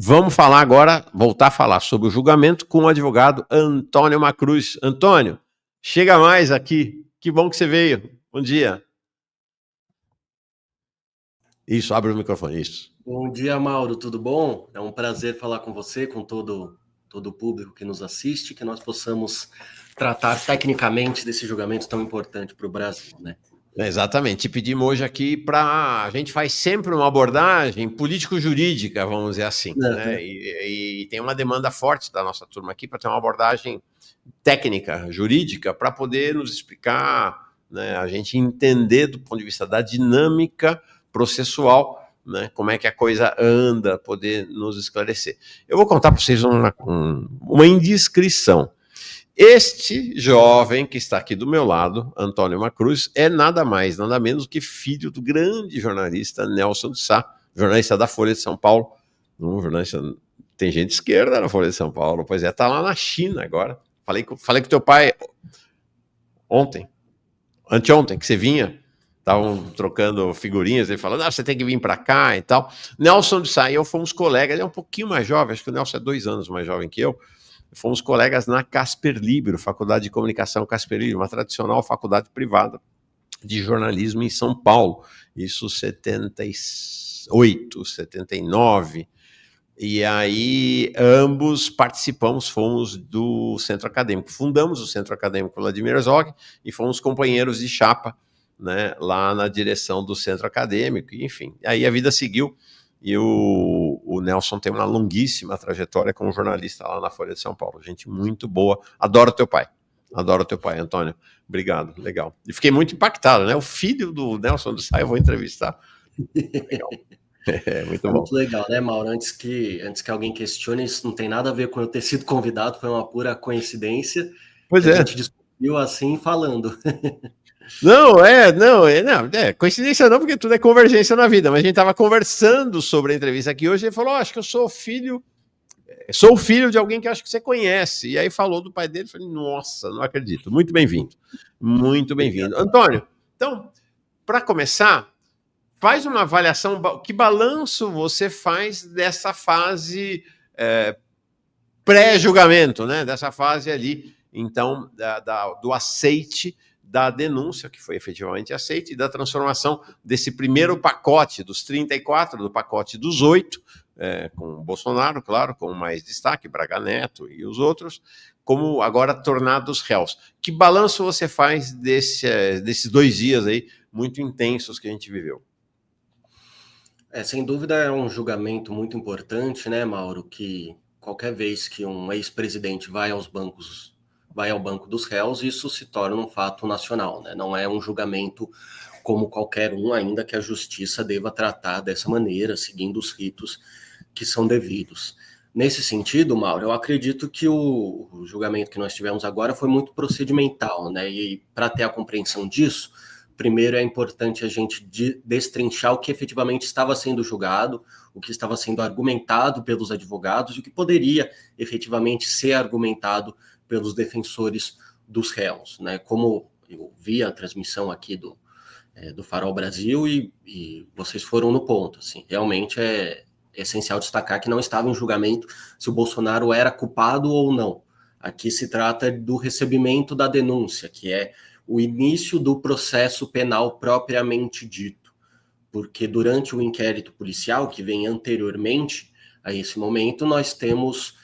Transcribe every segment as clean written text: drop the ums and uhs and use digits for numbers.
Vamos falar agora, voltar a falar sobre o julgamento com o advogado Antônio Macruz. Antônio, chega mais aqui. Que bom que você veio. Bom dia. Isso, abre o microfone, isso. Bom dia, Mauro, tudo bom? É um prazer falar com você, com todo o público que nos assiste, que nós possamos tratar tecnicamente desse julgamento tão importante para o Brasil, né? Exatamente. Te pedimos hoje aqui para... A gente faz sempre uma abordagem político-jurídica, vamos dizer assim, né? Uhum. E tem uma demanda forte da nossa turma aqui para ter uma abordagem técnica, jurídica, para poder nos explicar, né, a gente entender do ponto de vista da dinâmica processual, né, como é que a coisa anda, poder nos esclarecer. Eu vou contar para vocês uma indiscrição. Este jovem que está aqui do meu lado, Antônio Macruz, é nada mais, nada menos que filho do grande jornalista Nelson de Sá, jornalista da Folha de São Paulo, um jornalista... Tem gente esquerda na Folha de São Paulo, pois é, está lá na China agora. Falei com teu pai ontem, anteontem, que você vinha, estavam trocando figurinhas, ele falando, você tem que vir para cá e tal. Nelson de Sá e eu fomos colegas, ele é um pouquinho mais jovem, acho que o Nelson é 2 anos mais jovem que eu, fomos colegas na Casper Libero, Faculdade de Comunicação Casper Libero, uma tradicional faculdade privada de jornalismo em São Paulo, isso 78, 79, e aí ambos participamos, fomos do Centro Acadêmico, fundamos o Centro Acadêmico Vladimir Herzog e fomos companheiros de chapa, né, lá na direção do Centro Acadêmico, enfim, aí a vida seguiu e o Nelson tem uma longuíssima trajetória como jornalista lá na Folha de São Paulo, gente muito boa, adoro teu pai, Antônio, obrigado, legal, e fiquei muito impactado, né, o filho do Nelson do Sá eu vou entrevistar, legal. Muito É bom. muito legal, né, Mauro? Antes que alguém questione, isso não tem nada a ver com eu ter sido convidado, foi uma pura coincidência Pois que a é. gente descobriu assim falando. Não, coincidência não, porque tudo é convergência na vida, mas a gente estava conversando sobre a entrevista aqui hoje, ele falou, acho que eu sou o filho de alguém que acho que você conhece, e aí falou do pai dele, falei, nossa, não acredito, muito bem-vindo. Obrigado. Antônio, então, para começar, faz uma avaliação, que balanço você faz dessa fase pré-julgamento, né, dessa fase ali, então, do aceite da denúncia, que foi efetivamente aceita, e da transformação desse primeiro pacote, dos 34, do pacote dos 8, com o Bolsonaro, claro, com mais destaque, Braga Neto e os outros, como agora tornados réus. Que balanço você faz desses 2 dias aí, muito intensos que a gente viveu? Sem dúvida é um julgamento muito importante, né, Mauro, que qualquer vez que um ex-presidente vai ao banco dos réus, isso se torna um fato nacional, né? Não é um julgamento como qualquer um, ainda que a justiça deva tratar dessa maneira, seguindo os ritos que são devidos. Nesse sentido, Mauro, eu acredito que o julgamento que nós tivemos agora foi muito procedimental, né? E para ter a compreensão disso, primeiro é importante a gente destrinchar o que efetivamente estava sendo julgado, o que estava sendo argumentado pelos advogados e o que poderia efetivamente ser argumentado pelos defensores dos réus, né? Como eu vi a transmissão aqui do Farol Brasil e vocês foram no ponto, assim, realmente é essencial destacar que não estava em julgamento se o Bolsonaro era culpado ou não. Aqui se trata do recebimento da denúncia, que é o início do processo penal propriamente dito, porque durante o inquérito policial, que vem anteriormente a esse momento, nós temos,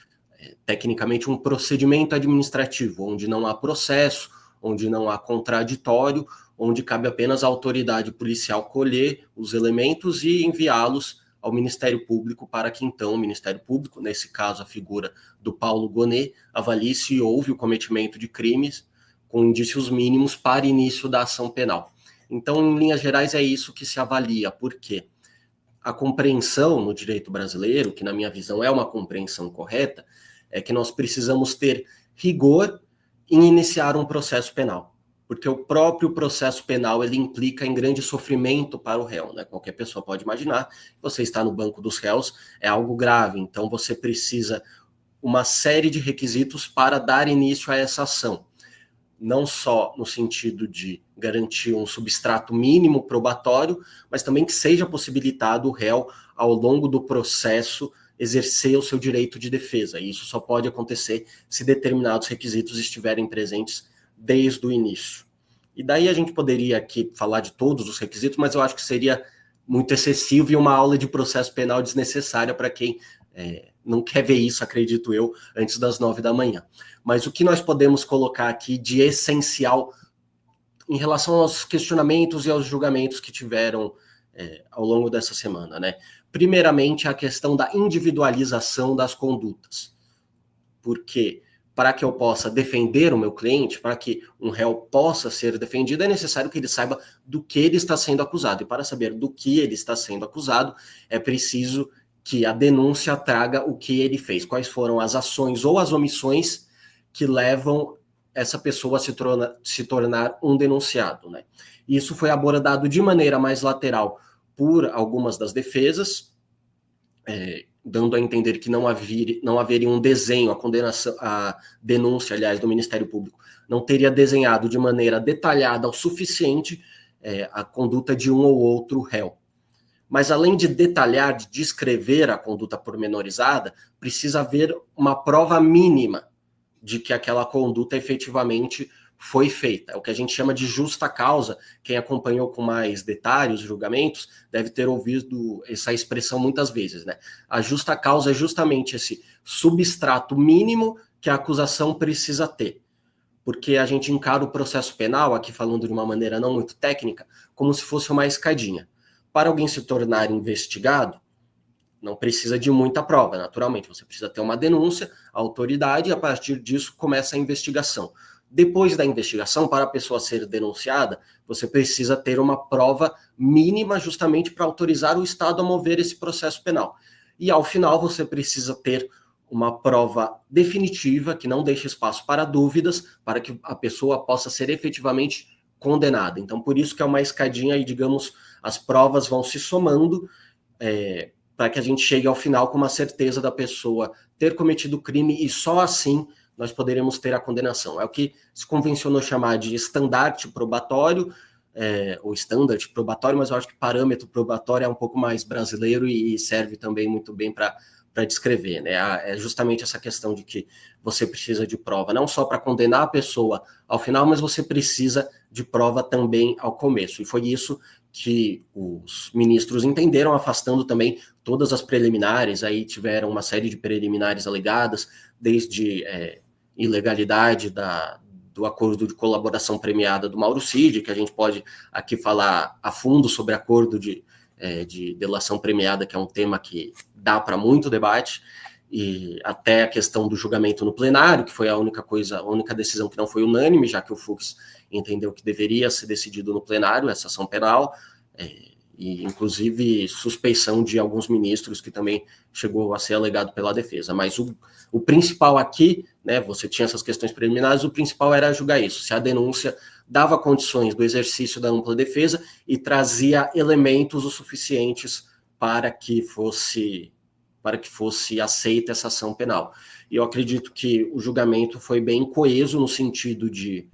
tecnicamente, um procedimento administrativo, onde não há processo, onde não há contraditório, onde cabe apenas à autoridade policial colher os elementos e enviá-los ao Ministério Público para que então o Ministério Público, nesse caso a figura do Paulo Gonet, avalie se houve o cometimento de crimes com indícios mínimos para início da ação penal. Então, em linhas gerais, é isso que se avalia, porque a compreensão no direito brasileiro, que na minha visão é uma compreensão correta, é que nós precisamos ter rigor em iniciar um processo penal, porque o próprio processo penal ele implica em grande sofrimento para o réu, né? Qualquer pessoa pode imaginar, você está no banco dos réus, é algo grave, então você precisa uma série de requisitos para dar início a essa ação, não só no sentido de garantir um substrato mínimo probatório, mas também que seja possibilitado o réu, ao longo do processo, exercer o seu direito de defesa. E isso só pode acontecer se determinados requisitos estiverem presentes desde o início. E daí a gente poderia aqui falar de todos os requisitos, mas eu acho que seria muito excessivo e uma aula de processo penal desnecessária para quem não quer ver isso, acredito eu, antes das 9 da manhã. Mas o que nós podemos colocar aqui de essencial em relação aos questionamentos e aos julgamentos que tiveram ao longo dessa semana, né? Primeiramente, a questão da individualização das condutas. Porque para que eu possa defender o meu cliente, para que um réu possa ser defendido, é necessário que ele saiba do que ele está sendo acusado. E para saber do que ele está sendo acusado, é preciso que a denúncia traga o que ele fez, quais foram as ações ou as omissões que levam essa pessoa a se tornar um denunciado, né? Isso foi abordado de maneira mais lateral por algumas das defesas, dando a entender que não haveria um desenho, a denúncia, aliás, do Ministério Público, não teria desenhado de maneira detalhada o suficiente a conduta de um ou outro réu. Mas além de detalhar, de descrever a conduta pormenorizada, precisa haver uma prova mínima de que aquela conduta efetivamente foi feita. É o que a gente chama de justa causa. Quem acompanhou com mais detalhes os julgamentos deve ter ouvido essa expressão muitas vezes, né? A justa causa é justamente esse substrato mínimo que a acusação precisa ter. Porque a gente encara o processo penal, aqui falando de uma maneira não muito técnica, como se fosse uma escadinha. Para alguém se tornar investigado, não precisa de muita prova, naturalmente. Você precisa ter uma denúncia, a autoridade, e a partir disso começa a investigação. Depois da investigação, para a pessoa ser denunciada, você precisa ter uma prova mínima justamente para autorizar o Estado a mover esse processo penal. E ao final você precisa ter uma prova definitiva, que não deixe espaço para dúvidas, para que a pessoa possa ser efetivamente condenada. Então, por isso que é uma escadinha e, digamos, as provas vão se somando para que a gente chegue ao final com uma certeza da pessoa ter cometido o crime e só assim nós poderemos ter a condenação. É o que se convencionou chamar de estandarte probatório, ou standard probatório, mas eu acho que parâmetro probatório é um pouco mais brasileiro e serve também muito bem para descrever, né? É justamente essa questão de que você precisa de prova, não só para condenar a pessoa ao final, mas você precisa de prova também ao começo. E foi isso que os ministros entenderam, afastando também todas as preliminares. Aí tiveram uma série de preliminares alegadas, desde ilegalidade do acordo de colaboração premiada do Mauro Cid, que a gente pode aqui falar a fundo sobre acordo de delação premiada, que é um tema que dá para muito debate, e até a questão do julgamento no plenário, que foi a única decisão que não foi unânime, já que o Fux entendeu que deveria ser decidido no plenário, essa ação penal, e inclusive suspeição de alguns ministros, que também chegou a ser alegado pela defesa. Mas o principal aqui, né, você tinha essas questões preliminares, o principal era julgar isso, se a denúncia dava condições do exercício da ampla defesa e trazia elementos o suficientes para que fosse aceita essa ação penal. E eu acredito que o julgamento foi bem coeso no sentido de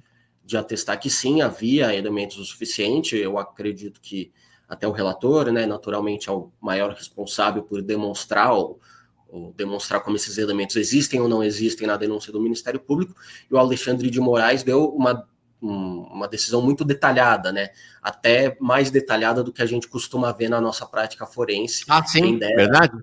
atestar que sim, havia elementos o suficiente. Eu acredito que até o relator, né, naturalmente é o maior responsável por demonstrar ou demonstrar como esses elementos existem ou não existem na denúncia do Ministério Público, e o Alexandre de Moraes deu uma decisão muito detalhada, né? Até mais detalhada do que a gente costuma ver na nossa prática forense. Ah, sim, verdade.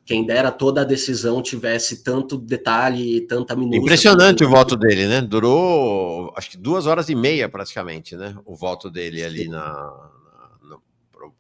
Quem dera toda a decisão tivesse tanto detalhe e tanta minúcia. Impressionante o voto dele, né? Durou, acho que 2h30 praticamente, né? O voto dele ali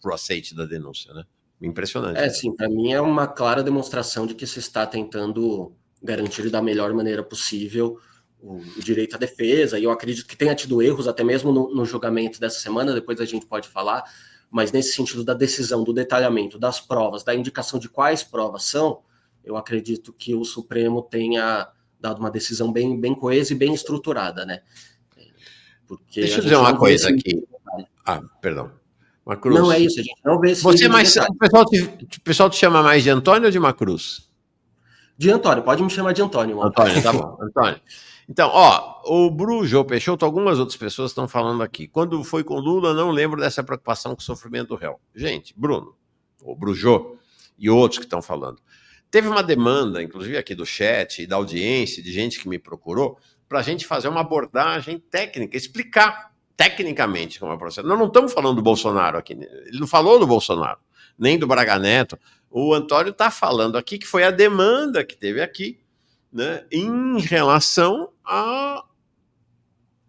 pro aceite da denúncia, né? Impressionante. Sim, para mim é uma clara demonstração de que se está tentando garantir da melhor maneira possível o direito à defesa, e eu acredito que tenha tido erros até mesmo no julgamento dessa semana, depois a gente pode falar, mas nesse sentido da decisão, do detalhamento das provas, da indicação de quais provas são, eu acredito que o Supremo tenha dado uma decisão bem, bem coesa e bem estruturada, né? Porque deixa eu dizer uma coisa aqui. Perdão. Macruz. Não é isso, a gente não vê esse Você o pessoal te chama mais de Antônio ou de Macruz? De Antônio, pode me chamar de Antônio. Mano. Antônio, tá bom, Antônio. Então, o Brujo Peixoto, algumas outras pessoas estão falando aqui. Quando foi com Lula, não lembro dessa preocupação com o sofrimento do réu. Gente, Bruno, o Brujo e outros que estão falando, Teve uma demanda, inclusive aqui do chat e da audiência, de gente que me procurou, para a gente fazer uma abordagem técnica, explicar tecnicamente como é o processo. Nós não estamos falando do Bolsonaro aqui, ele não falou do Bolsonaro, nem do Braga Neto. O Antônio está falando aqui que foi a demanda que teve aqui, né, em relação a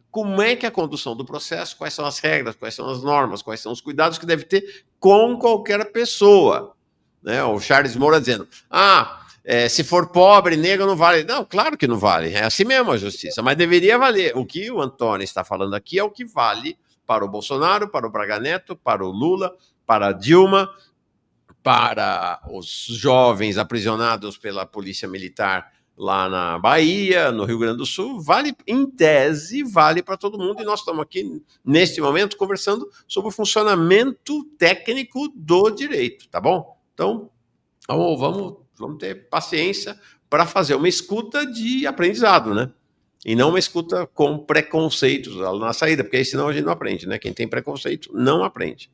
como é que é a condução do processo, quais são as regras, quais são as normas, quais são os cuidados que deve ter com qualquer pessoa. Né? O Charles Moura dizendo, se for pobre, negro, não vale. Não, claro que não vale, é assim mesmo a justiça, mas deveria valer. O que o Antônio está falando aqui é o que vale para o Bolsonaro, para o Braga Neto, para o Lula, para a Dilma, para os jovens aprisionados pela polícia militar lá na Bahia, no Rio Grande do Sul, vale, em tese, vale para todo mundo, e nós estamos aqui, neste momento, conversando sobre o funcionamento técnico do direito, tá bom? Então, vamos ter paciência para fazer uma escuta de aprendizado, né? E não uma escuta com preconceitos na saída, porque aí senão a gente não aprende, né? Quem tem preconceito não aprende.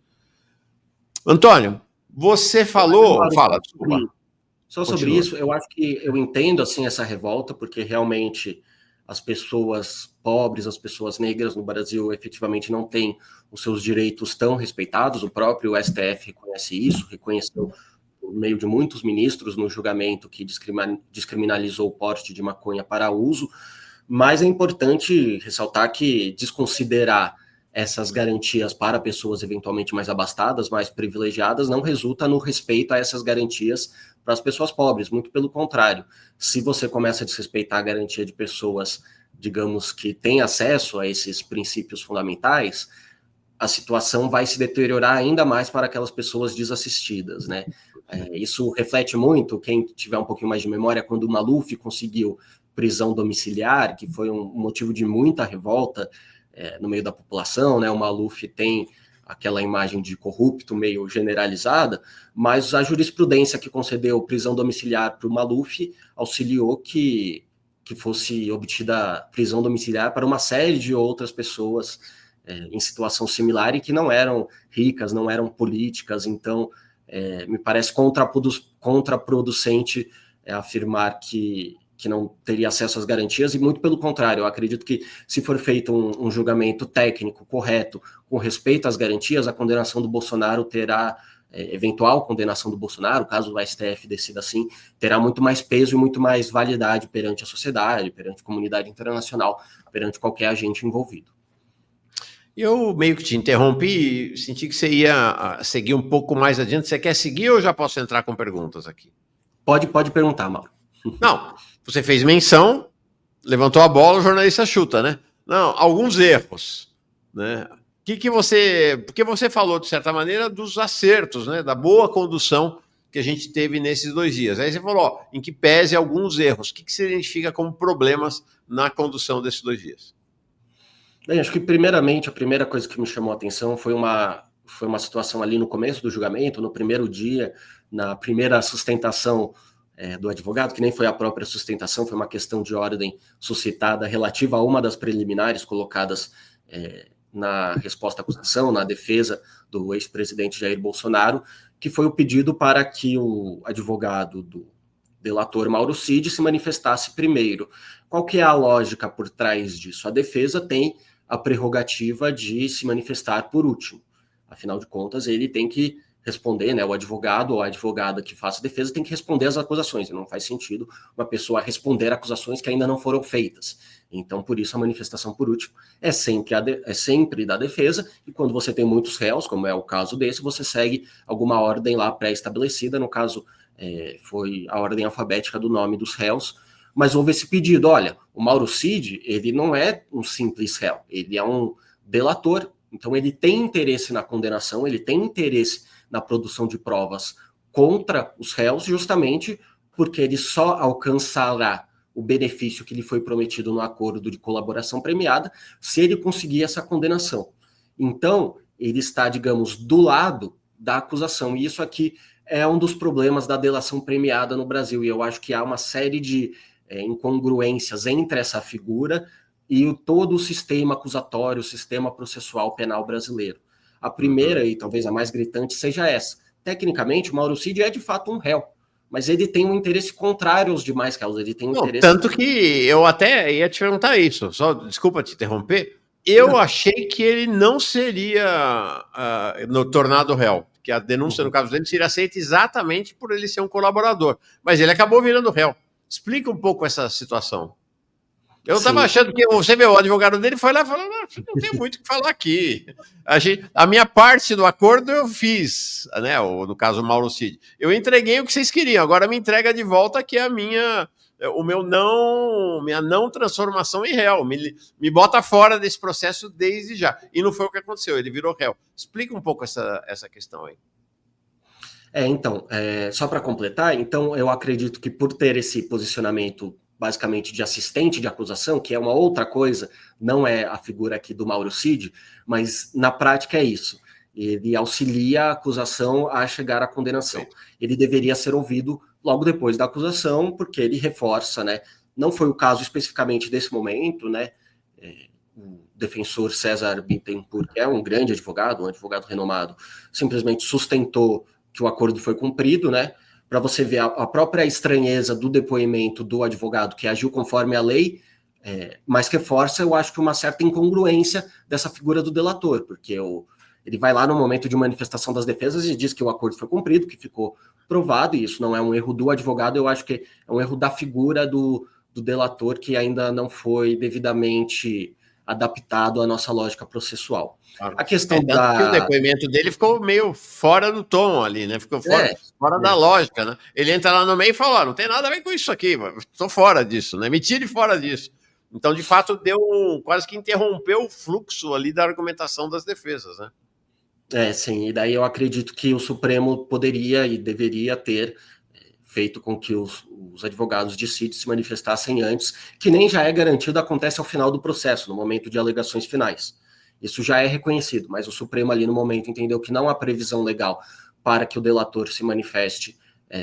Antônio, você falou... Fala, desculpa. Só sobre isso, eu acho que eu entendo assim essa revolta, porque realmente as pessoas pobres, as pessoas negras no Brasil efetivamente não têm os seus direitos tão respeitados. O próprio STF reconhece isso, reconheceu por meio de muitos ministros no julgamento que descriminalizou o porte de maconha para uso, mas é importante ressaltar que desconsiderar essas garantias para pessoas eventualmente mais abastadas, mais privilegiadas, não resulta no respeito a essas garantias para as pessoas pobres, muito pelo contrário. Se você começa a desrespeitar a garantia de pessoas, digamos, que têm acesso a esses princípios fundamentais, a situação vai se deteriorar ainda mais para aquelas pessoas desassistidas, né? Isso reflete muito, quem tiver um pouquinho mais de memória, quando o Maluf conseguiu prisão domiciliar, que foi um motivo de muita revolta no meio da população, né? O Maluf tem aquela imagem de corrupto meio generalizada, mas a jurisprudência que concedeu prisão domiciliar para o Maluf auxiliou que fosse obtida prisão domiciliar para uma série de outras pessoas em situação similar e que não eram ricas, não eram políticas. Então, me parece contraproducente afirmar que não teria acesso às garantias, e muito pelo contrário, eu acredito que se for feito um julgamento técnico correto, com respeito às garantias, a condenação do Bolsonaro terá, eventual condenação do Bolsonaro, caso o STF decida assim, terá muito mais peso e muito mais validade perante a sociedade, perante a comunidade internacional, perante qualquer agente envolvido. Eu meio que te interrompi, senti que você ia seguir um pouco mais adiante. Você quer seguir ou já posso entrar com perguntas aqui? Pode perguntar, Mauro. Não, você fez menção, levantou a bola, o jornalista chuta, né? Não, alguns erros, né? Porque você falou, de certa maneira, dos acertos, né? Da boa condução que a gente teve nesses 2 dias. Aí você falou, ó, em que pese alguns erros. O que se identifica como problemas na condução desses 2 dias? Bem, acho que primeiramente, a primeira coisa que me chamou a atenção foi uma situação ali no começo do julgamento, no primeiro dia, na primeira sustentação do advogado, que nem foi a própria sustentação, foi uma questão de ordem suscitada relativa a uma das preliminares colocadas na resposta à acusação, na defesa do ex-presidente Jair Bolsonaro, que foi o pedido para que o advogado do delator Mauro Cid se manifestasse primeiro. Qual que é a lógica por trás disso? A defesa tem a prerrogativa de se manifestar por último. Afinal de contas, ele tem que responder, né? O advogado ou a advogada que faça a defesa tem que responder às acusações. E não faz sentido uma pessoa responder acusações que ainda não foram feitas. Então, por isso, a manifestação por último é sempre da defesa. E quando você tem muitos réus, como é o caso desse, você segue alguma ordem lá pré-estabelecida. No caso, foi a ordem alfabética do nome dos réus. Mas houve esse pedido. Olha, o Mauro Cid, ele não é um simples réu. Ele é um delator. Então, ele tem interesse na condenação, ele tem interesse na produção de provas contra os réus, justamente porque ele só alcançará o benefício que lhe foi prometido no acordo de colaboração premiada se ele conseguir essa condenação. Então, ele está, digamos, do lado da acusação. E isso aqui é um dos problemas da delação premiada no Brasil. E eu acho que há uma série de incongruências entre essa figura e todo o sistema acusatório, o sistema processual penal brasileiro. A primeira, e talvez a mais gritante, seja essa. Tecnicamente, o Mauro Cid é de fato um réu. mas ele tem um interesse contrário aos demais réus, ele tem um interesse... Tanto que eu até ia te perguntar isso, só desculpa te interromper, eu achei que ele não seria tornado réu, que a denúncia, no caso dele, seria aceita exatamente por ele ser um colaborador, mas ele acabou virando réu. Explica um pouco essa situação. Eu estava achando que, você vê, o advogado dele foi lá e falou, não tem muito o que falar aqui. A minha parte do acordo eu fiz, né? No caso, o Mauro Cid. Eu entreguei o que vocês queriam, agora me entrega de volta que é minha não transformação em réu. Me bota fora desse processo desde já. E não foi o que aconteceu, ele virou réu. Explica um pouco essa questão aí. Então, só para completar, então eu acredito que por ter esse posicionamento basicamente de assistente de acusação, que é uma outra coisa, não é a figura aqui do Mauro Cid, mas na prática é isso. Ele auxilia a acusação a chegar à condenação. Ele deveria ser ouvido logo depois da acusação, porque ele reforça, né? Não foi o caso especificamente desse momento, né? O defensor César Bittencourt, que é um grande advogado, um advogado renomado, simplesmente sustentou que o acordo foi cumprido, né? Para você ver a própria estranheza do depoimento do advogado que agiu conforme a lei, mas reforça, eu acho que uma certa incongruência dessa figura do delator, porque ele vai lá no momento de manifestação das defesas e diz que o acordo foi cumprido, que ficou provado, e isso não é um erro do advogado, eu acho que é um erro da figura do delator que ainda não foi devidamente adaptado à nossa lógica processual. A questão que o depoimento dele ficou meio fora do tom ali, né? Ficou fora da lógica, né? Ele entra lá no meio e fala, não tem nada a ver com isso aqui, estou fora disso, né? Me tire fora disso. Então, de fato, quase que interrompeu o fluxo ali da argumentação das defesas, né? Sim, e daí eu acredito que o Supremo poderia e deveria ter feito com que os advogados de Cid se manifestassem antes, que nem já é garantido, acontece ao final do processo, no momento de alegações finais. Isso já é reconhecido, mas o Supremo ali no momento entendeu que não há previsão legal para que o delator se manifeste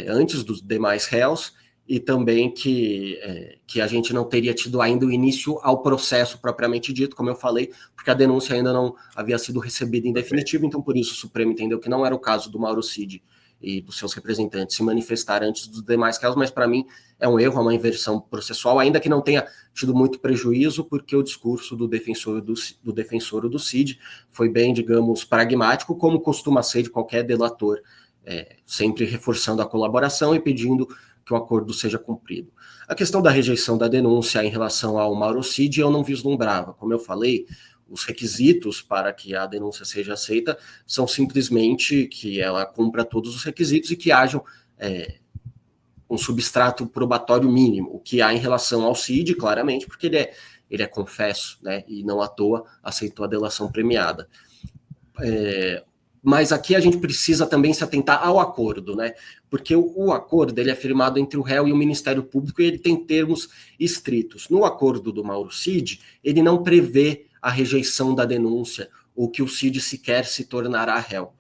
antes dos demais réus, e também que a gente não teria tido ainda o início ao processo propriamente dito, como eu falei, porque a denúncia ainda não havia sido recebida em definitivo, então por isso o Supremo entendeu que não era o caso do Mauro Cid e dos seus representantes se manifestar antes dos demais casos, mas para mim é um erro, é uma inversão processual, ainda que não tenha tido muito prejuízo, porque o discurso do defensor do Cid foi bem, digamos, pragmático, como costuma ser de qualquer delator, sempre reforçando a colaboração e pedindo que o acordo seja cumprido. A questão da rejeição da denúncia em relação ao Mauro Cid eu não vislumbrava, como eu falei, os requisitos para que a denúncia seja aceita são simplesmente que ela cumpra todos os requisitos e que hajam um substrato probatório mínimo, o que há em relação ao Cid, claramente, porque ele é confesso, né, e não à toa aceitou a delação premiada. Mas aqui a gente precisa também se atentar ao acordo, né? Porque o acordo ele é firmado entre o réu e o Ministério Público e ele tem termos estritos. No acordo do Mauro Cid, ele não prevê a rejeição da denúncia ou que o Cid sequer se tornará réu.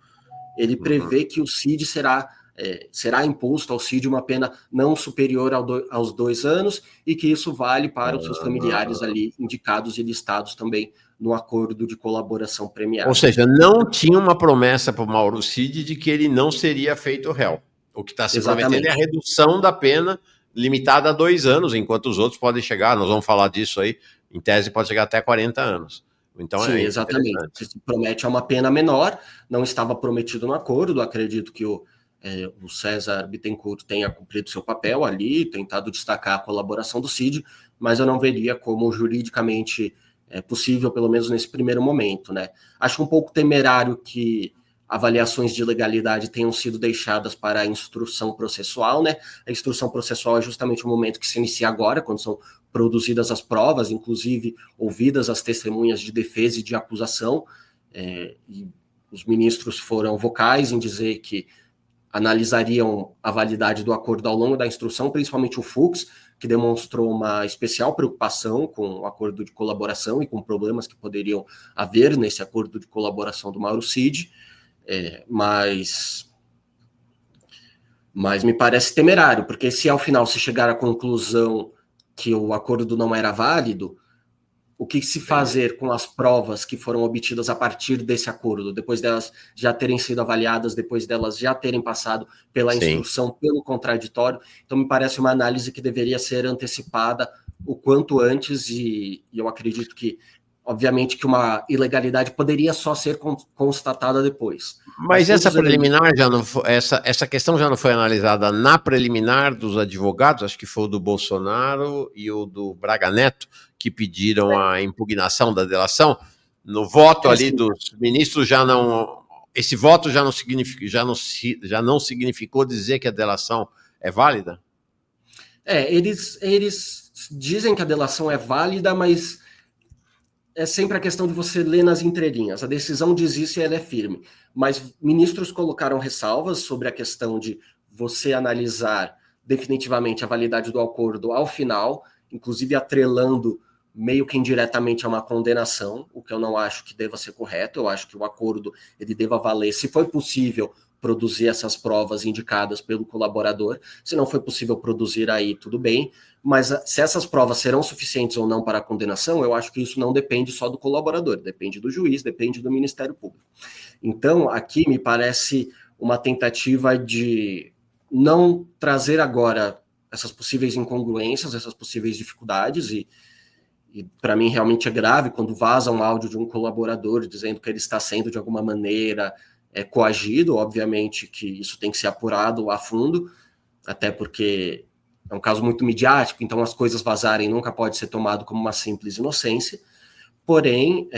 Ele prevê que o Cid será imposto ao Cid uma pena não superior aos 2 anos e que isso vale para os seus familiares ali indicados e listados também no acordo de colaboração premiada. Ou seja, não tinha uma promessa para o Mauro Cid de que ele não seria feito réu. O que está se prometendo é a redução da pena limitada a 2 anos, enquanto os outros podem chegar, nós vamos falar disso aí, em tese pode chegar até 40 anos. Então, sim, exatamente. Se promete uma pena menor, não estava prometido no acordo, acredito que o César Bittencourt tenha cumprido seu papel ali, tentado destacar a colaboração do Cid, mas eu não veria como juridicamente possível, pelo menos nesse primeiro momento, né? Acho um pouco temerário que avaliações de legalidade tenham sido deixadas para a instrução processual, né? A instrução processual é justamente o momento que se inicia agora, quando são produzidas as provas, inclusive ouvidas as testemunhas de defesa e de acusação, e os ministros foram vocais em dizer que analisariam a validade do acordo ao longo da instrução, principalmente o Fux, que demonstrou uma especial preocupação com o acordo de colaboração e com problemas que poderiam haver nesse acordo de colaboração do Mauro Cid, mas me parece temerário, porque se ao final se chegar à conclusão que o acordo não era válido, O que se fazer com as provas que foram obtidas a partir desse acordo, depois delas já terem sido avaliadas, depois delas já terem passado pela instrução, pelo contraditório. Então, me parece uma análise que deveria ser antecipada o quanto antes, e eu acredito que, obviamente, que uma ilegalidade poderia só ser constatada depois. Mas essa preliminar já não foi, essa questão já não foi analisada na preliminar dos advogados, acho que foi o do Bolsonaro e o do Braga Neto, que pediram a impugnação da delação. No voto ali dos ministros já não, esse voto já não significa, já não significou dizer que a delação é válida? Eles dizem que a delação é válida, mas é sempre a questão de você ler nas entrelinhas. A decisão diz isso e ela é firme. Mas ministros colocaram ressalvas sobre a questão de você analisar definitivamente a validade do acordo ao final, inclusive atrelando meio que indiretamente a uma condenação, o que eu não acho que deva ser correto. Eu acho que o acordo ele deva valer, se foi possível, produzir essas provas indicadas pelo colaborador. Se não foi possível produzir, aí tudo bem. Mas se essas provas serão suficientes ou não para a condenação, eu acho que isso não depende só do colaborador, depende do juiz, depende do Ministério Público. Então, aqui me parece uma tentativa de não trazer agora essas possíveis incongruências, essas possíveis dificuldades, e para mim realmente é grave quando vaza um áudio de um colaborador dizendo que ele está sendo de alguma maneira coagido. Obviamente que isso tem que ser apurado a fundo, até porque é um caso muito midiático, então as coisas vazarem nunca pode ser tomado como uma simples inocência. Porém,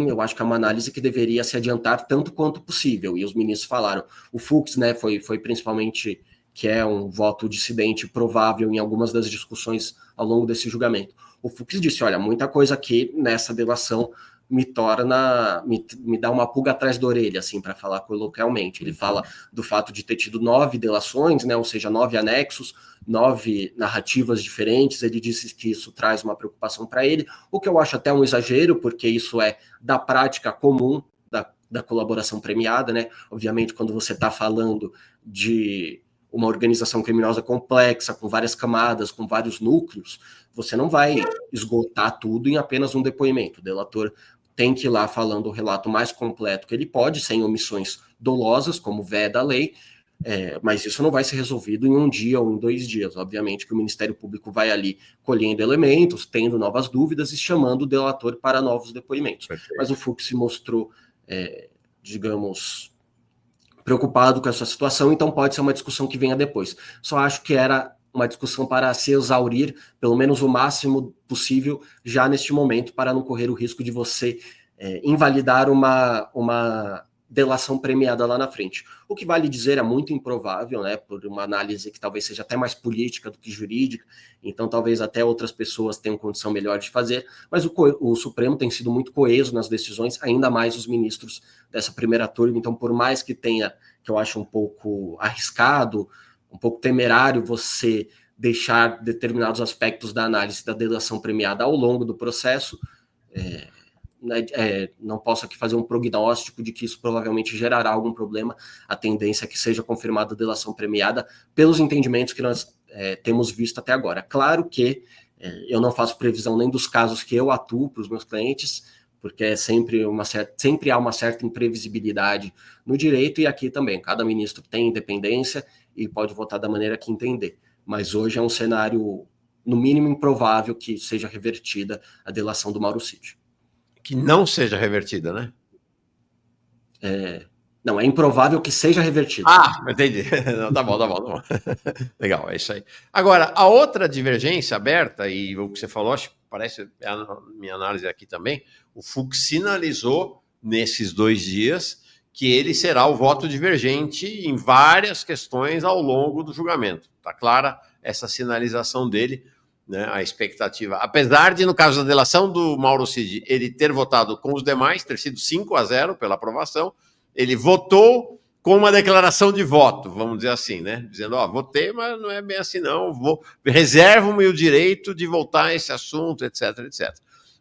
eu acho que é uma análise que deveria se adiantar tanto quanto possível, e os ministros falaram. O Fux, né, foi principalmente, que é um voto dissidente provável em algumas das discussões ao longo desse julgamento. O Fux disse, olha, muita coisa aqui nessa delação me dá uma pulga atrás da orelha, assim, para falar coloquialmente. Ele fala do fato de ter tido 9 delações, né, ou seja, 9 anexos, 9 narrativas diferentes. Ele disse que isso traz uma preocupação para ele, o que eu acho até um exagero, porque isso é da prática comum da colaboração premiada, né? Obviamente, quando você está falando de uma organização criminosa complexa, com várias camadas, com vários núcleos, você não vai esgotar tudo em apenas um depoimento. O delator tem que ir lá falando o relato mais completo que ele pode, sem omissões dolosas, como veda a lei, mas isso não vai ser resolvido em um dia ou em 2 dias. Obviamente que o Ministério Público vai ali colhendo elementos, tendo novas dúvidas e chamando o delator para novos depoimentos. Perfeito. Mas o Fux se mostrou, digamos, preocupado com essa situação, então pode ser uma discussão que venha depois. Só acho que era uma discussão para se exaurir, pelo menos o máximo possível, já neste momento, para não correr o risco de você invalidar uma delação premiada lá na frente. O que vale dizer é muito improvável, né, por uma análise que talvez seja até mais política do que jurídica, então talvez até outras pessoas tenham condição melhor de fazer, mas o Supremo tem sido muito coeso nas decisões, ainda mais os ministros dessa primeira turma. Então, por mais que tenha, que eu acho um pouco arriscado, um pouco temerário você deixar determinados aspectos da análise da delação premiada ao longo do processo, não posso aqui fazer um prognóstico de que isso provavelmente gerará algum problema. A tendência é que seja confirmada a delação premiada pelos entendimentos que nós temos visto até agora. Claro que eu não faço previsão nem dos casos que eu atuo para os meus clientes, porque sempre há uma certa imprevisibilidade no direito, e aqui também, cada ministro tem independência e pode votar da maneira que entender. Mas hoje é um cenário, no mínimo, improvável que seja revertida a delação do Mauro Cid. Que não seja revertida, né? Não, é improvável que seja revertida. Entendi. Não, tá bom. Legal, é isso aí. Agora, a outra divergência aberta, e o que você falou, acho que parece a minha análise aqui também, o Fux sinalizou nesses 2 dias que ele será o voto divergente em várias questões ao longo do julgamento. Está clara essa sinalização dele, né, a expectativa. Apesar de, no caso da delação do Mauro Cid, ele ter votado com os demais, ter sido 5-0 pela aprovação, ele votou com uma declaração de voto, vamos dizer assim, né? Dizendo, votei, mas não é bem assim, não. Reservo-me o direito de voltar a esse assunto, etc, etc.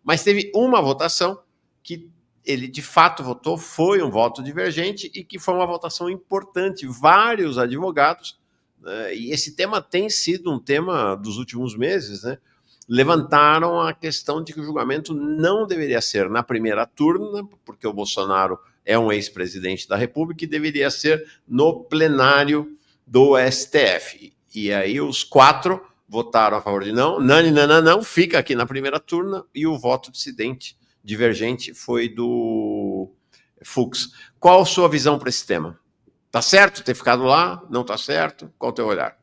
Mas teve uma votação que ele, de fato, votou, foi um voto divergente e que foi uma votação importante. Vários advogados, né, e esse tema tem sido um tema dos últimos meses, né? levantaram a questão de que o julgamento não deveria ser na primeira turma, porque o Bolsonaro é um ex-presidente da República, e deveria ser no plenário do STF. E aí os 4 votaram a favor de não, não, fica aqui na primeira turma, e o voto dissidente, divergente, foi do Fux. Qual a sua visão para esse tema? Tá certo ter ficado lá? Não tá certo? Qual o teu olhar?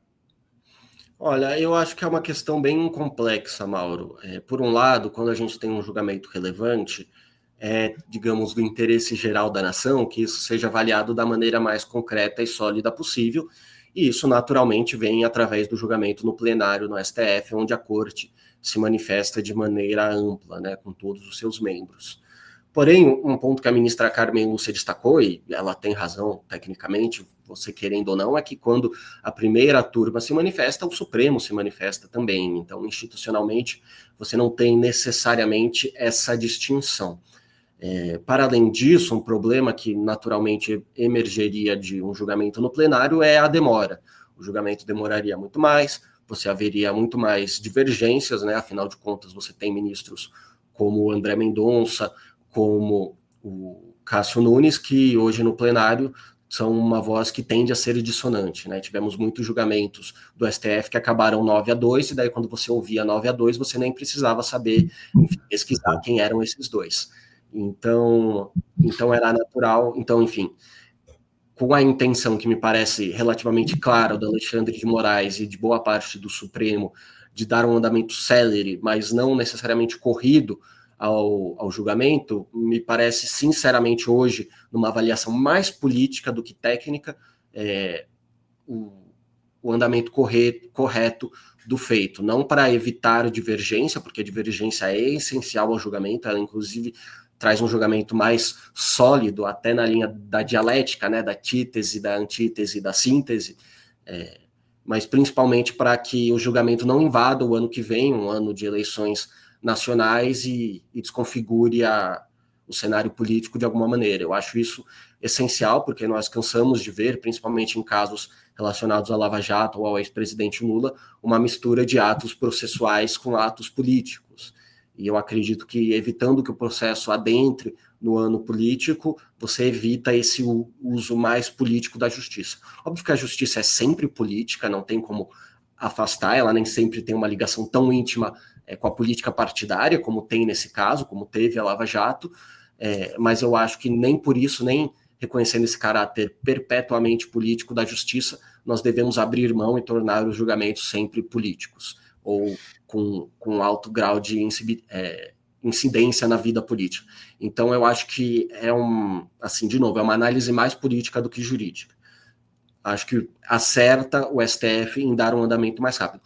Olha, eu acho que é uma questão bem complexa, Mauro. Por um lado, quando a gente tem um julgamento relevante, digamos, do interesse geral da nação, que isso seja avaliado da maneira mais concreta e sólida possível, e isso naturalmente vem através do julgamento no plenário, no STF, onde a corte se manifesta de maneira ampla, né, com todos os seus membros. Porém, um ponto que a ministra Carmen Lúcia destacou, e ela tem razão tecnicamente, você querendo ou não, é que quando a primeira turma se manifesta, o Supremo se manifesta também. Então, institucionalmente, você não tem necessariamente essa distinção. Para além disso, um problema que naturalmente emergeria de um julgamento no plenário é a demora. O julgamento demoraria muito mais, você haveria muito mais divergências, né? Afinal de contas, você tem ministros como o André Mendonça, como o Cássio Nunes, que hoje no plenário são uma voz que tende a ser dissonante, né? Tivemos muitos julgamentos do STF que acabaram 9-2, e daí quando você ouvia 9-2, você nem precisava saber, enfim, pesquisar quem eram esses dois. Então era natural, então, enfim, com a intenção que me parece relativamente clara do Alexandre de Moraes e de boa parte do Supremo de dar um andamento célere, mas não necessariamente corrido ao julgamento, me parece, sinceramente, hoje, numa avaliação mais política do que técnica, o andamento correto do feito, não para evitar divergência, porque a divergência é essencial ao julgamento, ela, inclusive, traz um julgamento mais sólido, até na linha da dialética, né, da títese, da antítese, da síntese, mas principalmente para que o julgamento não invada o ano que vem, um ano de eleições nacionais, e desconfigure o cenário político de alguma maneira. Eu acho isso essencial, porque nós cansamos de ver, principalmente em casos relacionados à Lava Jato ou ao ex-presidente Lula, uma mistura de atos processuais com atos políticos. E eu acredito que, evitando que o processo adentre no ano político, você evita esse uso mais político da justiça. Óbvio que a justiça é sempre política, não tem como afastar, ela nem sempre tem uma ligação tão íntima com a política partidária, como tem nesse caso, como teve a Lava Jato, mas eu acho que nem por isso, nem reconhecendo esse caráter perpetuamente político da justiça, nós devemos abrir mão e tornar os julgamentos sempre políticos, ou com alto grau de incidência na vida política. Então, eu acho que assim, de novo, é uma análise mais política do que jurídica. Acho que acerta o STF em dar um andamento mais rápido.